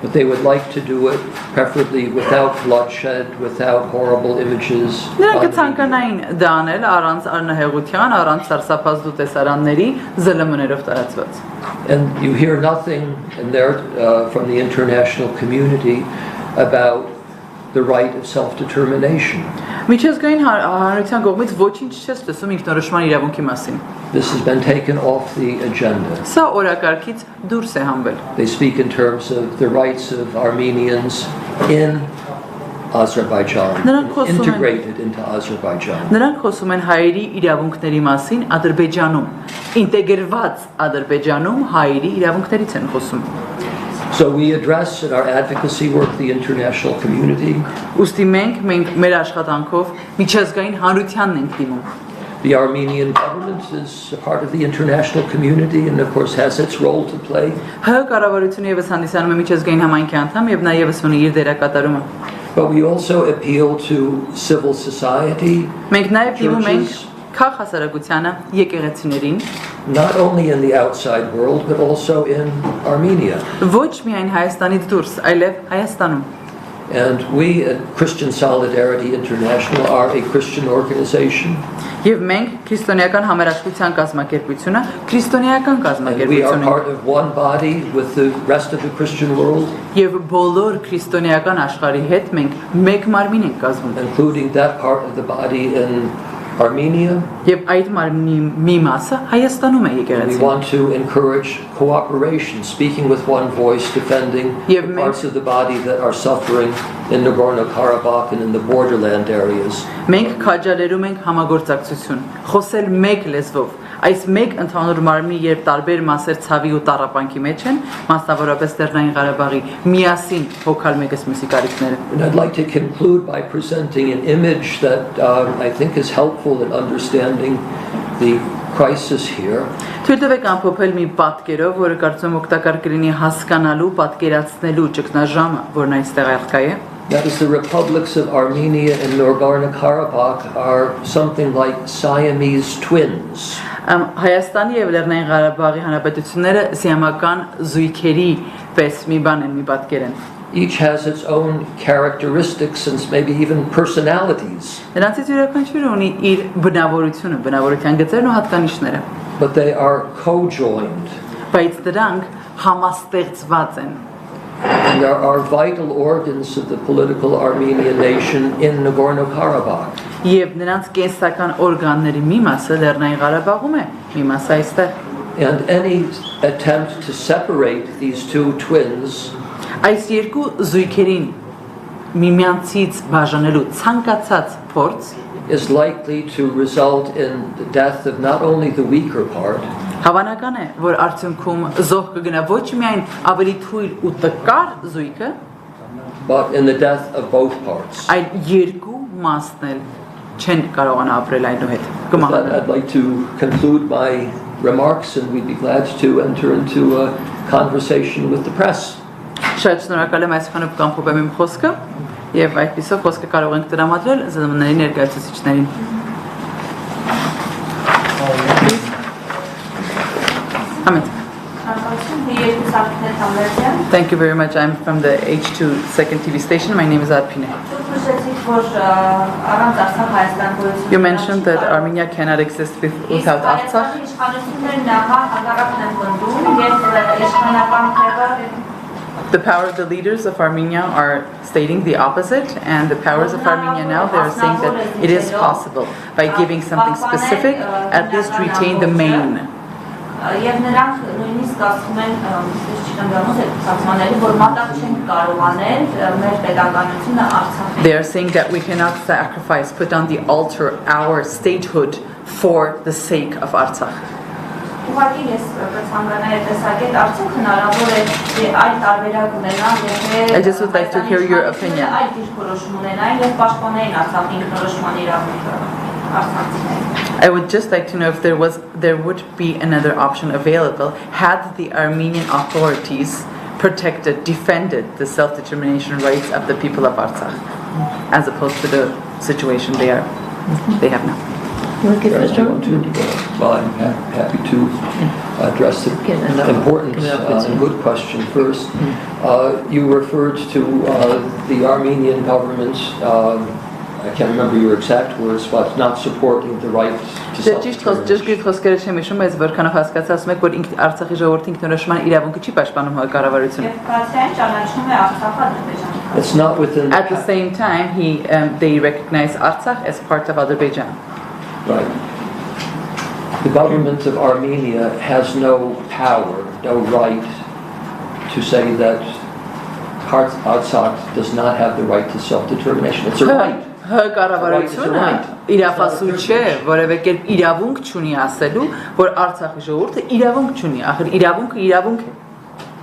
But they would like to do it preferably without bloodshed, without horrible images. Նրանք on the կցանկանային դա անել առանց արնահեղության, առանց սարսափազդու տեսարանների ԶԼՄ-ներով տարածված։ And you hear nothing in there from the international community about the right of self-determination. Միջազգային հանրության կողմից ոչինչ չես տեսում ինքնորոշման իրավունքի մասին։ This has been taken off the agenda. Սա օրակարգից դուրս է հանվել։ They speak in terms of the rights of Armenians in Azerbaijan, integrated into Azerbaijan. Նրանք խոսում են հայերի իրավունքների մասին Ադրբեջանում, ինտեգրված Ադրբեջանում հայերի իրավունքներից են խոսում։ So we address in our advocacy work the international community. Ուստի մենք մեր աշխատանքով միջազգային հանրությանն ենք դիմում։ The Armenian government is a part of the international community and of course has its role to play. ՀՀ կառավարությունը եւս հանդիսանում է միջազգային համայնքի անդամ եւ նաեւ եւս ունի իր դերակատարումը։ But we also appeal to civil society, Մենք նաեւ դիմում ենք churches, քաղաքասարակությանը, եկեղեցիներին, not only in the outside world but also in Armenia. ոչ միայն Հայաստանից դուրս, այլև Հայաստանում։ And we at Christian Solidarity International are a Christian organization. Եվ մենք քրիստոնեական համերաշխության կազմակերպությունը, քրիստոնեական And we are կազմակերպություն ենք։ part of one body with the rest of the Christian world, Եվ բոլոր քրիստոնեական աշխարհի հետ մենք մեկ մարմին ենք կազմում։ including that part of the body in Armenia. Եվ այդ մարմնի մի մասը Հայաստանում է We եկեղեցին։ want to encourage cooperation, speaking with one voice, defending the parts of the body that are suffering in Nagorno-Karabakh and in the borderland areas. Մենք քաջալերում ենք համագործակցություն, խոսել մեկ լեզվով։ Այս մեկ ընդհանուր մարմնի երբ տարբեր մասեր ցավի ու տառապանքի մեջ են, մասնավորապես Լեռնային Ղարաբաղի միասին հոգալ մեկս մյուսի կարիքները։ And I'd like to conclude by presenting an image that I think is helpful in understanding the crisis here. Թույլ տվեք ամփոփել մի պատկերով, որը կարծում օգտակար կլինի հասկանալու, պատկերացնելու ճգնաժամը, որն այստեղ արկա է։ That is, the republics of Armenia and Nagorno-Karabakh are something like Siamese twins. Հայաստանի եւ Լեռնային Ղարաբաղի հանրապետությունները սիամական զույգերի պես մի բան են, մի պատկեր են։ Each has its own characteristics and maybe even personalities. Նրանցից յուրաքանչյուրը ունի իր բնավորությունը, բնավորության գծերն ու հատկանիշները, But they are co-joined. բայց դրանք համաստեղծված են։ And there are vital organs of the political Armenian nation in Nagorno-Karabakh. Եվ նրանց կենսական օրգանների մի մասը Լեռնային Ղարաբաղում է, մի մասը այստեղ։ And any attempt to separate these two twins Այս երկու զույգերին միմյանցից բաժանելու ցանկացած փորձ is likely to result in the death of not only the weaker part, հավանական է, որ արդյունքում զոհ կգնա ոչ միայն ավելի թույլ ու տկար զույգը, but in the death of both parts. այլ երկու մասն էլ չեն կարողանա ապրել այնուհետ։ With that, I'd like to conclude my remarks, and we'd be glad to enter into a conversation with the press. Շատ շնորհակալ եմ այսքանով կամփոփեմ իմ խոսքը եւ այդպիսով խոսքը կարող ենք տրամադրել ԶՄՆ-ների ներկայացուցիչներին։ Thank you very much. I'm from the H2 second TV station. My name is Arpine. You mentioned that Armenia cannot exist without Artsakh. The power of the leaders of Armenia are stating the opposite, and the powers of Armenia now, they are saying that it is possible by giving something specific, at least retain the main. They are saying that we cannot sacrifice, put on the altar our statehood for the sake of Artsakh. I just would like to hear your opinion. I would just like to know if there would be another option available had the Armenian authorities protected, defended the self-determination rights of the people of Artsakh, as opposed to the situation they have now. Well, I'm happy to address the important and good question first. You referred to the Armenian government, I can't remember your exact words, but not supporting the right to self-determination. It's not within. At the same time, they recognize Artsakh as part of Azerbaijan. Right. The government of Armenia has no power, no right to say that Artsakh does not have the right to self-determination. It's a right. Կառավարությունը իրավասու չէ, որևէ կերպ իրավունք չունի ասելու, որ Արցախի ժողովուրդը իրավունք չունի, ախր իրավունքը իրավունք է։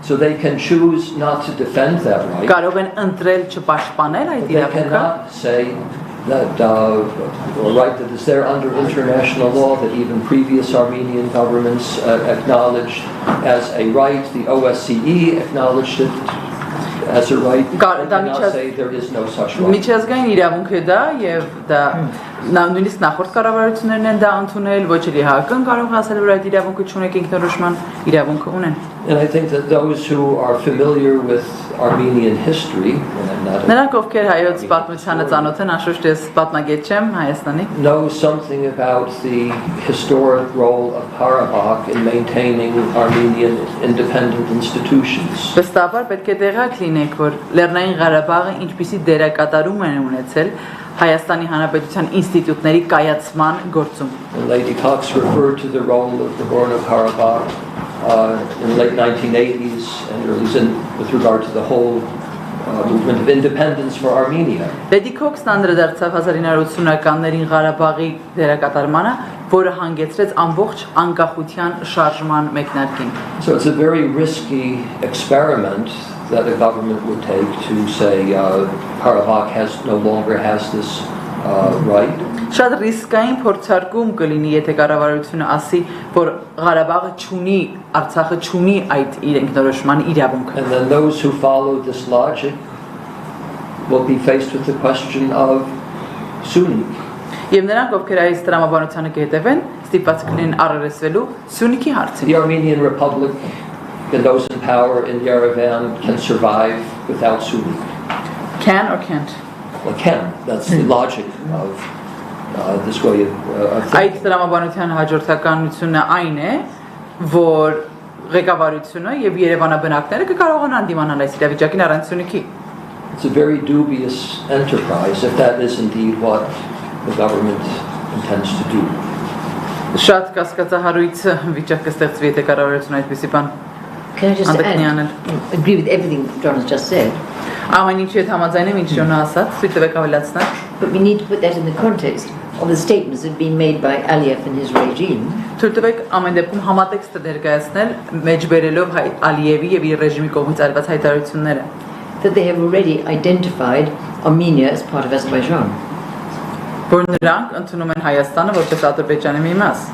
So they can choose not to defend that right. Կարող են ընտրել չպաշտպանել այդ They իրավունքը։ cannot say that or right that is there under international law that even previous Armenian governments acknowledged as a right. The OSCE acknowledged it as a right. They cannot say there is no such right. Միջազգային իրավունք է դա եւ դա նույնիսկ նախորդ կառավարություններն են դա ընդունել, ոչ էլ ՀԱԿ-ն կարող ասել որ այդ իրավունքը չունեք ինքնորոշման իրավունքը ունեն։ And I think that those who are familiar with Armenian history, Նրանք ովքեր հայոց պատմությանը ծանոթ են, անշուշտ ես պատմագետ չեմ Հայաստանի, know something about the historic role of Karabakh in maintaining Armenian independent institutions. Վստահաբար պետք է տեղյակ լինեք, որ Լեռնային Ղարաբաղը ինչպիսի դերակատարում է ունեցել Հայաստանի Հանրապետության ինստիտուտների կայացման գործում։ Lady Cox referred to the role of Nagorno-Karabakh in the late 1980s and with regard to the whole movement of independence for Armenia. Lady Cox-ն անդրադարձավ 1980-ականներին Ղարաբաղի դերակատարմանը, որը հանգեցրեց ամբողջ անկախության շարժման մեկնարկին։ So it's a very risky experiment that a government would take to say Karabakh no longer has this right. Շատ ռիսկային փորձարկում կլինի, եթե կառավարությունը ասի, որ Ղարաբաղը չունի, Արցախը չունի այդ իր ինքնորոշման իրավունքը։ And then those who follow this logic will be faced with the question of Sunni. Եվ նրանք, ովքեր այս տրամաբանությանը կհետևեն, ստիպված կլինեն առերեսվելու Սյունիքի հարցին։ The Armenian Republic and those in power in Yerevan can survive without Sunni. Can or can't? Well, can. That's the logic of this way of Այդ thinking. տրամաբանության հաջորդականությունը այն է, որ ղեկավարությունը եւ Երևանաբնակները կկարողանան դիմանալ այս իրավիճակին առանց սյունիքի։ It's a very dubious enterprise if that is indeed what the government intends to do. Շատ կասկածահարույց վիճակ կստեղծվի, եթե կառավարությունը այդպիսի բան Can I just անդրկնի add, անել։ agree with everything John has just said, Ամեն ինչի հետ համաձայն եմ, ինչ Ջոնը ասաց, ցույց տվեք ավելացնել։ but we need to put that in the context of the statements that have been made by Aliyev and his regime, Ցույց տվեք ամեն դեպքում համատեքստը ներկայացնել, մեջբերելով Ալիևի եւ իր ռեժիմի կողմից արված հայտարարությունները։ that they have already identified Armenia as part of Azerbaijan. Որ նրանք ընդունում են Հայաստանը որպես Ադրբեջանի մի մաս։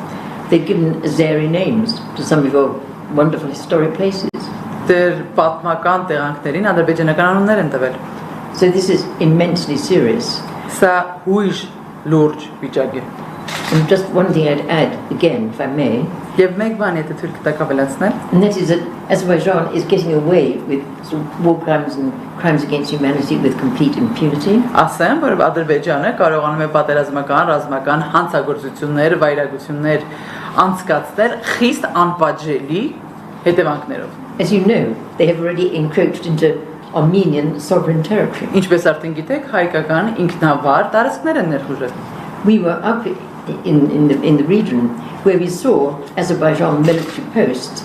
They've given Azeri names to some of our wonderful historic places. Դեր պատմական տեղանքներին ադրբեջանական անուններ են տվել։ So this is immensely serious. Սա հույժ լուրջ վիճակ է։ And just one thing I'd add again, if I may, Եվ մեկ բան եթե թույլ կտակ ավելացնել, and that is that Azerbaijan is getting away with sort of war crimes and crimes against humanity with complete impunity. ասեմ, որ Ադրբեջանը կարողանում է պատերազմական, ռազմական հանցագործություններ, վայրագություններ անցկացնել խիստ անպատժելի հետևանքներով։ As you know, they have already encroached into Armenian sovereign territory. Ինչպես արդեն գիտեք, հայկական ինքնավար տարածքներ են ներխուժել։ We were up in the region where we saw Azerbaijan military posts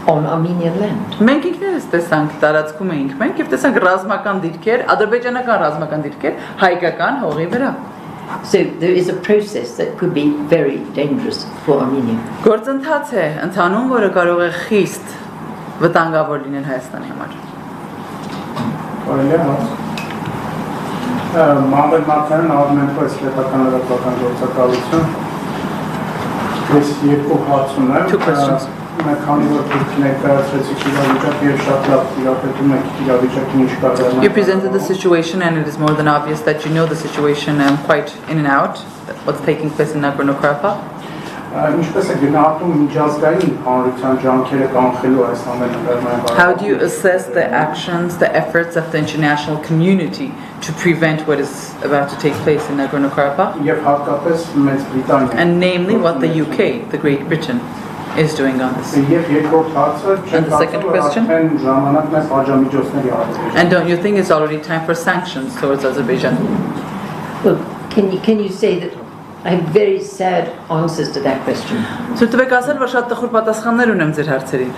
on Armenian land. Մենք ինքներս տեսանք տարածքում էինք մենք եւ տեսանք ռազմական դիրքեր, ադրբեջանական ռազմական դիրքեր հայկական հողի վրա։ So there is a process that could be very dangerous for Armenia. Գործընթաց է ընթանում, որը կարող է խիստ վտանգավոր լինել Հայաստանի համար։ Կարելի է հարց։ Մամբել Մարտյանն անում են այս պետական լրատվական գործակալություն։ Ես երկու հարց ունեմ։ Two questions. Մենք քանի որ դուք ներկայացրեցիք իրավիճակը եւ շատ լավ իրապետում եք իրավիճակին ինչ կատարվում։ You presented the situation and it is more than obvious that you know the situation quite in and out, what's taking place in Nagorno-Karabakh. Ինչպես է գնահատում միջազգային հանրության ջանքերը կանխելու այս ամենը։ How do you assess the actions, the efforts of the international community to prevent what is about to take place in Nagorno-Karabakh? Եվ հատկապես Մեծ Բրիտանիա։ And namely what the UK, the Great Britain, is doing on this. Եվ երկրորդ հարցը And the second question? արդեն ժամանակն է պատժամիջոցների հարցը։ And don't you think it's already time for sanctions towards Azerbaijan? Well, can you say that I have very sad answers to that question? Ցույց տվեք ասել, որ շատ տխուր պատասխաններ ունեմ ձեր հարցերին։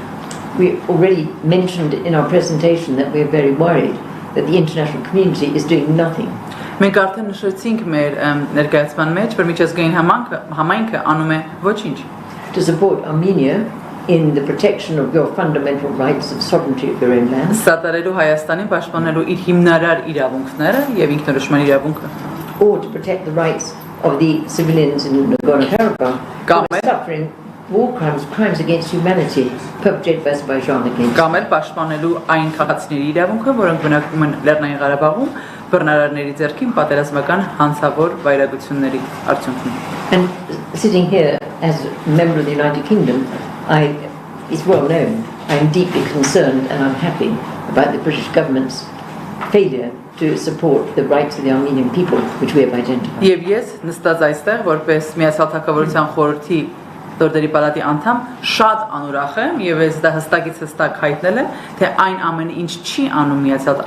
We already mentioned in our presentation that we're very worried that the international community is doing nothing. Մենք արդեն նշեցինք մեր ներկայացման մեջ, որ միջազգային համայնքը անում է ոչինչ։ To support Armenia in the protection of your fundamental rights of sovereignty of your own land. Սատարելու Հայաստանին պաշտպանելու իր հիմնարար իրավունքները եւ ինքնորոշման իրավունքը։ Or to protect the rights of the civilians in Nagorno-Karabakh who are suffering war crimes, crimes against humanity perpetrated by Azerbaijan against. Կամ էլ պաշտպանելու այն քաղաքացիների իրավունքը, որոնք բնակվում են Լեռնային Ղարաբաղում, բռնարարների ձեռքին պատերազմական հանցավոր վայրագությունների արդյունքում։ And sitting here as a member of the United Kingdom, it's well known, I'm deeply concerned and unhappy about the British government's failure to support the rights of the Armenian people, which we have identified. Եվ ես նստած այստեղ որպես Միացյալ Թագավորության խորհրդի Լուրերի պալատի անդամ շատ անուրախ եմ եւ ես դա հստակից հստակ հայտնել եմ, թե այն ամենը ինչ չի անում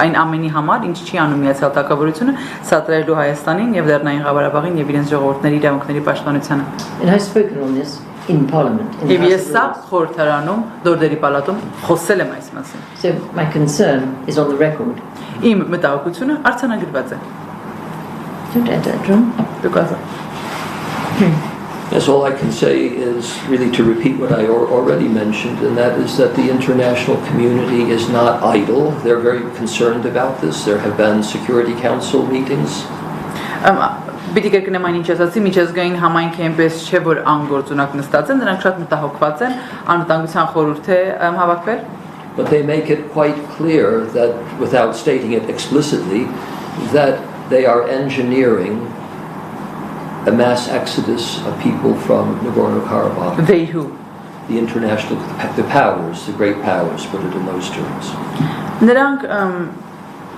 այն ամենի համար, ինչ չի անում Միացյալ Թագավորությունը, սատարելու Հայաստանին եւ Լեռնային Ղարաբաղին եւ իրենց ժողովուրդների իրավունքների պաշտպանությանը։ And I've spoken on this in Parliament. Եվ ես սա խորհրդարանում Լուրերի պալատում խոսել եմ այս մասին։ So my concern is on the record. Իմ մտահոգությունը արձանագրված է։ Don't add that, John. Դուք ասա։ Yes, all I can say is really to repeat what I already mentioned, and that is that the international community is not idle. They're very concerned about this. There have been Security Council meetings. Պիտի կրկնեմ այն ինչ ասացի, միջազգային համայնքը այնպես չէ, որ անգործունակ նստած են, նրանք շատ մտահոգված են, անվտանգության խորհուրդ է հավաքվել։ But they make it quite clear that, without stating it explicitly, that they are engineering a mass exodus of people from Nagorno-Karabakh. They who? The international, the powers, the great powers, put it in those terms. Նրանք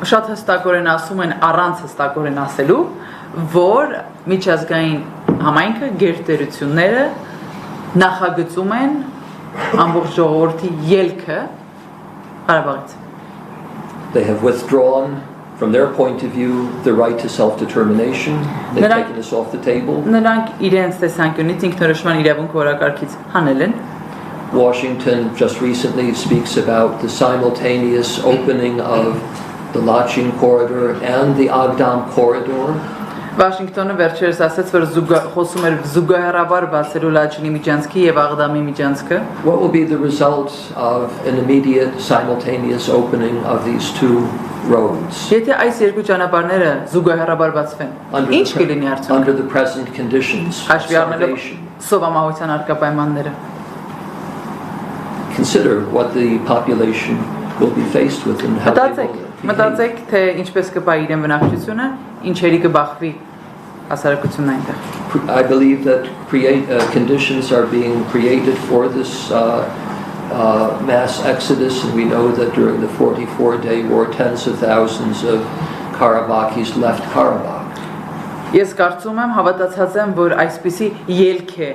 շատ հստակորեն ասում են առանց հստակորեն ասելու, որ միջազգային համայնքը գերտերությունները նախագծում են ամբողջ ժողովրդի ելքը Ղարաբաղից։ They have withdrawn, from their point of view, the right to self-determination. They've taken this off the table. Նրանք իրենց տեսանկյունից ինքնորոշման իրավունքը օրակարգից հանել են։ Washington just recently speaks about the simultaneous opening of the Lachin corridor and the Agdam corridor. Վաշինգտոնը վերջերս ասաց, որ խոսում էր զուգահեռաբար բացելու Լաչինի միջանցքի եւ Աղդամի միջանցքը։ What will be the result of an immediate simultaneous opening of these two roads? Եթե այս երկու ճանապարհները զուգահեռաբար բացվեն, ինչ կլինի արդյունքը։ Under the present conditions of Հաշվի առնելով starvation. սովամահության արկա պայմանները։ Consider what the population will be faced with and how they will behave. Մտածեք, թե ինչպես կպայի իրեն բնակչությունը, ինչերի կբախվի հասարակությունն այնտեղ։ I believe that conditions are being created for this mass exodus, and we know that during the 44-day war, tens of thousands of Karabakhis left Karabakh. Ես կարծում եմ, հավատացած եմ, որ այսպիսի ելք է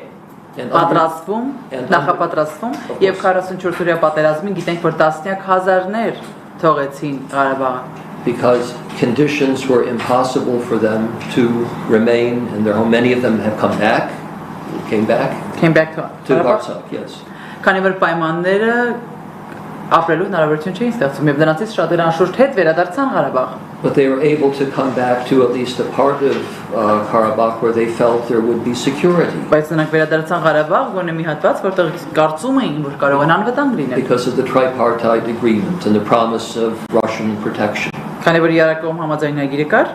պատրաստվում, նախապատրաստվում եւ 44-օրյա պատերազմին գիտենք, որ տասնյակ հազարներ թողեցին Ղարաբաղը։ Because conditions were impossible for them to remain in their home. Many of them have came back to Artsakh, yes. Քանի որ պայմանները ապրելու հնարավորություն չէին ստեղծում եւ նրանցից շատերը անշուշտ հետ վերադարձան Ղարաբաղ։ But they were able to come back to at least a part of Karabakh where they felt there would be security. Բայց նրանք վերադարձան Ղարաբաղ, գոնե մի հատված, որտեղ կարծում էին, որ կարող են անվտանգ լինել։ Because of the tripartite agreement and the promise of Russian protection. Քանի որ Իրակում համաձայնագիր կար,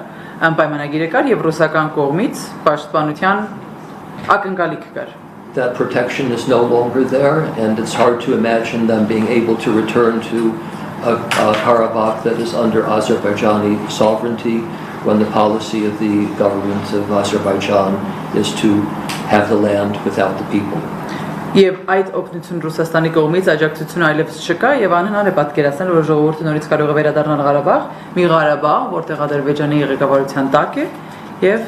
անպայմանագիր կար եւ ռուսական կողմից պաշտպանության ակնկալիք կար։ That protection is no longer there, and it's hard to imagine them being able to return to a Karabakh that is under Azerbaijani sovereignty when the policy of the government of Azerbaijan is to have the land without the people. Եվ այդ օգնություն Ռուսաստանի կողմից աջակցություն այլևս չկա եւ անհնար է պատկերացնել, որ ժողովուրդը նորից կարող է վերադառնալ Ղարաբաղ, մի Ղարաբաղ, որտեղ Ադրբեջանի ղեկավարության տակ է եւ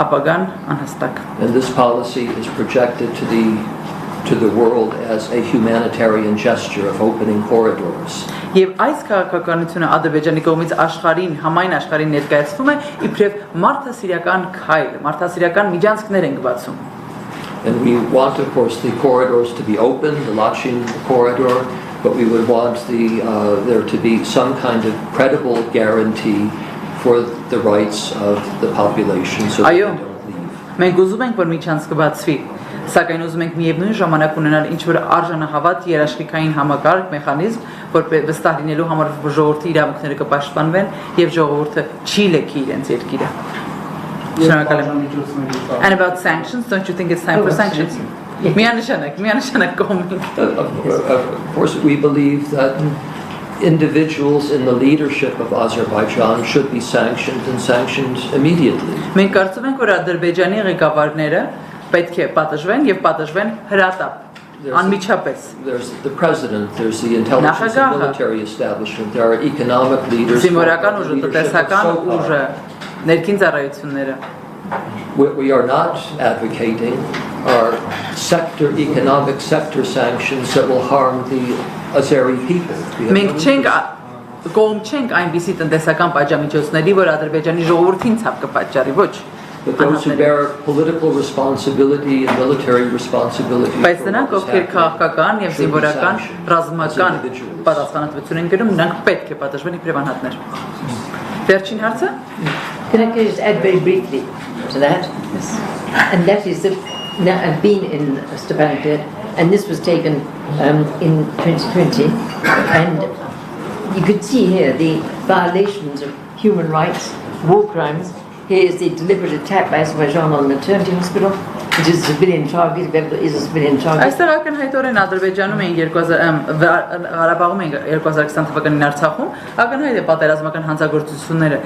ապագան անհստակ։ And this policy is projected to the world as a humanitarian gesture of opening corridors. Եվ այս քաղաքականությունը Ադրբեջանի կողմից աշխարհին, համայն աշխարհին ներկայացվում է իբրև մարդասիրական քայլ, մարդասիրական միջանցքներ են բացում։ And we want, of course, the corridors to be open, the Lachin corridor, but we would want there to be some kind of credible guarantee for the rights of the population so that they don't leave. Մենք ուզում ենք, որ միջանցքը բացվի, սակայն ուզում ենք միևնույն ժամանակ ունենալ ինչ-որ արժանահավատ երաշխիքային համակարգ, մեխանիզմ, որ վստահ լինելու համար ժողովրդի իրավունքները կպաշտպանվեն եւ ժողովուրդը չի լքի իրենց երկիրը։ And about sanctions, don't you think it's time for sanctions? Միանշանակ կողմին։ Of course, we believe that individuals in the leadership of Azerbaijan should be sanctioned and sanctioned immediately. Մենք կարծում ենք, որ Ադրբեջանի ղեկավարները պետք է պատժվեն եւ պատժվեն հրատապ, անմիջապես։ There's the president, there's the intelligence and military establishment, there are economic leaders. Զինվորական ուժը, տնտեսական ուժը, ներքին ծառայությունները։ We are not advocating our economic sector sanctions that will harm the Azeri people. Մենք կողմ չենք այնպիսի տնտեսական պատժամիջոցների, որ Ադրբեջանի ժողովրդին ցավ կպատճառի, ոչ։ But those who bear political responsibility and military responsibility. Բայց նրանք, ովքեր քաղաքական եւ զինվորական ռազմական պատասխանատվություն են կրում, նրանք պետք է պատժվեն իբրև անհատներ։ Վերջին հարցը։ Can I just add very briefly to that? Yes. And that is that now I've been in Stavanger, and this was taken in 2020, and you could see here the violations of human rights, war crimes. Here is the deliberate attack by Azerbaijan on the maternity hospital, which is a civilian target, if ever is a civilian target. Այստեղ ակնհայտորեն Ադրբեջանում են Ղարաբաղում են 2020 թվականին Արցախում, ակնհայտ է պատերազմական հանցագործությունները,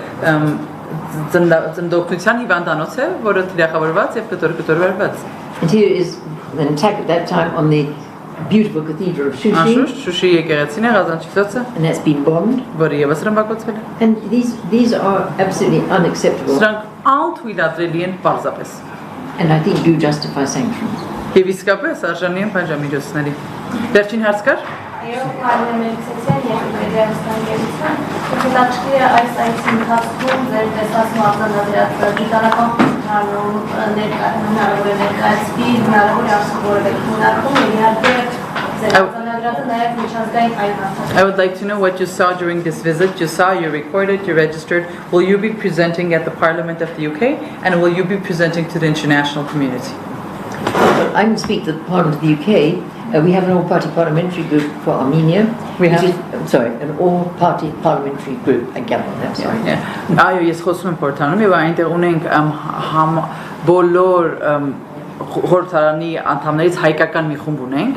ծնդօգնության հիվանդանոց է, որը թիրախավորված եւ կտորվարված։ And here is an attack at that time on the beautiful cathedral of Shushi. Անշուշտ Շուշի եկեղեցին է Ղազանչիծոցը, And that's been bombed. որը եւս ռմբակոծվել է։ And these are absolutely unacceptable. Սրանք անթույլատրելի են պարզապես։ And I think do justify sanctions. Եվ իսկապես արժանի են պատժամիջոցների։ Վերջին հարց կար։ Այո, մարմնամերկսեցիան և վերաբերյալ հետաքրքիր է այս այցի ընթացքում ձեր տեսած մարտանավերած դիտանական խնդրանում հնարավոր է ներկայացվի, հնարավոր է արդյոք որևէ քննարկում եւ իհարկե ձեր մարտանավերածը նաեւ միջազգային այլ հարցեր։ I would like to know what you saw during this visit. You saw, you recorded, you registered. Will you be presenting at the Parliament of the UK, and will you be presenting to the international community? I can speak to the Parliament of the UK. We have an all-party parliamentary group for Armenia. We have? An all-party parliamentary group. I get that, sorry. Այո, ես խոսում եմ Պորտանում եւ այնտեղ ունենք բոլոր խորհրդարանի անդամներից հայկական մի խումբ ունենք,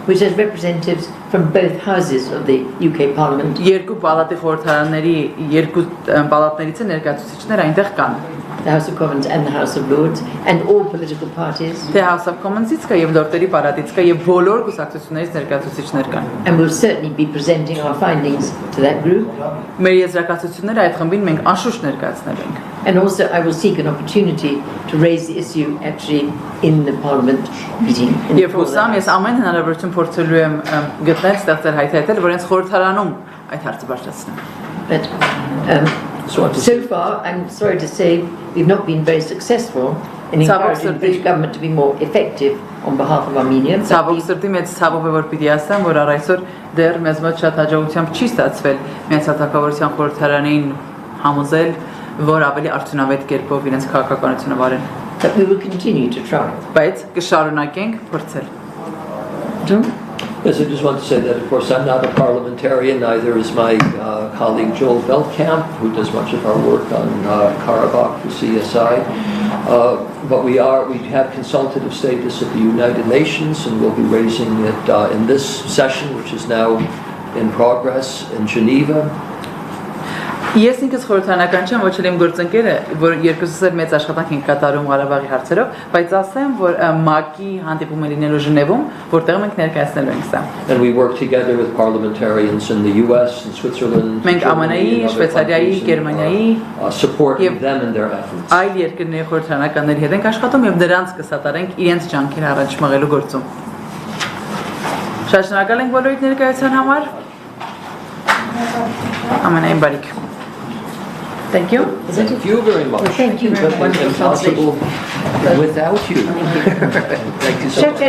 which has representatives from both houses of the UK Parliament. Երկու պալատի խորհրդարանների երկու պալատներից ներկայացուցիչներ այնտեղ կան։ The House of Commons and the House of Lords, and all political parties. The House of Commons-ից կա եւ լորդերի պալատից կա եւ բոլոր կուսակցություններից ներկայացուցիչներ կան։ And we'll certainly be presenting our findings to that group. Մեր եզրակացությունները այդ խմբին մենք անշուշտ ներկայացնել ենք։ And also I will seek an opportunity to raise the issue actually in the Parliament meeting. Եվ հուսամ ես ամեն հնարավորություն փորձելու եմ գտնել, ստեղծել հայտարարել, որ հենց խորհրդարանում այդ հարցը բարձրացնեմ։ But so far, I'm sorry to say, we've not been very successful in encouraging the British government to be more effective on behalf of Armenia. Ցավոք սրտի մեծ ցավով է որ պիտի ասեմ, որ առ այսօր դեռ մեզ մոտ շատ հաջողությամբ չի ստացվել Միացյալ Թագավորության խորհրդարանին համոզել, որ ավելի արդյունավետ կերպով իրենց քաղաքականությունը վարեն։ But we will continue to try. Բայց կշարունակենք փորձել։ Yes, I just want to say that, of course, I'm not a parliamentarian, neither is my colleague Joel Veldkamp, who does much of our work on Karabakh for CSI. But we have consultative status at the United Nations, and we'll be raising it in this session, which is now in progress in Geneva. Ես ինքս խորհրդարանական չեմ, ոչ էլ իմ գործընկերը, որ երկուսս էլ մեծ աշխատանք ենք կատարում Ղարաբաղի հարցերով, բայց ասեմ, որ ՄԱԿ-ի հանդիպում է լինելու Ժնևում, որտեղ մենք ներկայացնելու ենք սա։ And we work together with parliamentarians in the US and Switzerland. Մենք ԱՄՆ-ի, Շվեյցարիայի, Գերմանիայի supporting them in their efforts. Այլ երկրների խորհրդարանականների հետ ենք աշխատում եւ դրանց կսատարենք իրենց ջանքերը առաջ մղելու գործում։ Շատ շնորհակալ ենք բոլորիդ ներկայության համար։ Ամենայն բարիք։ Thank you. Thank you very much. Well, thank you for wonderful Impossible without you. Thank you so much.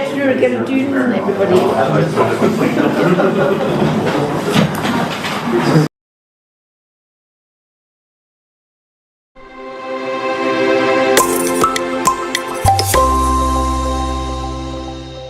Everybody.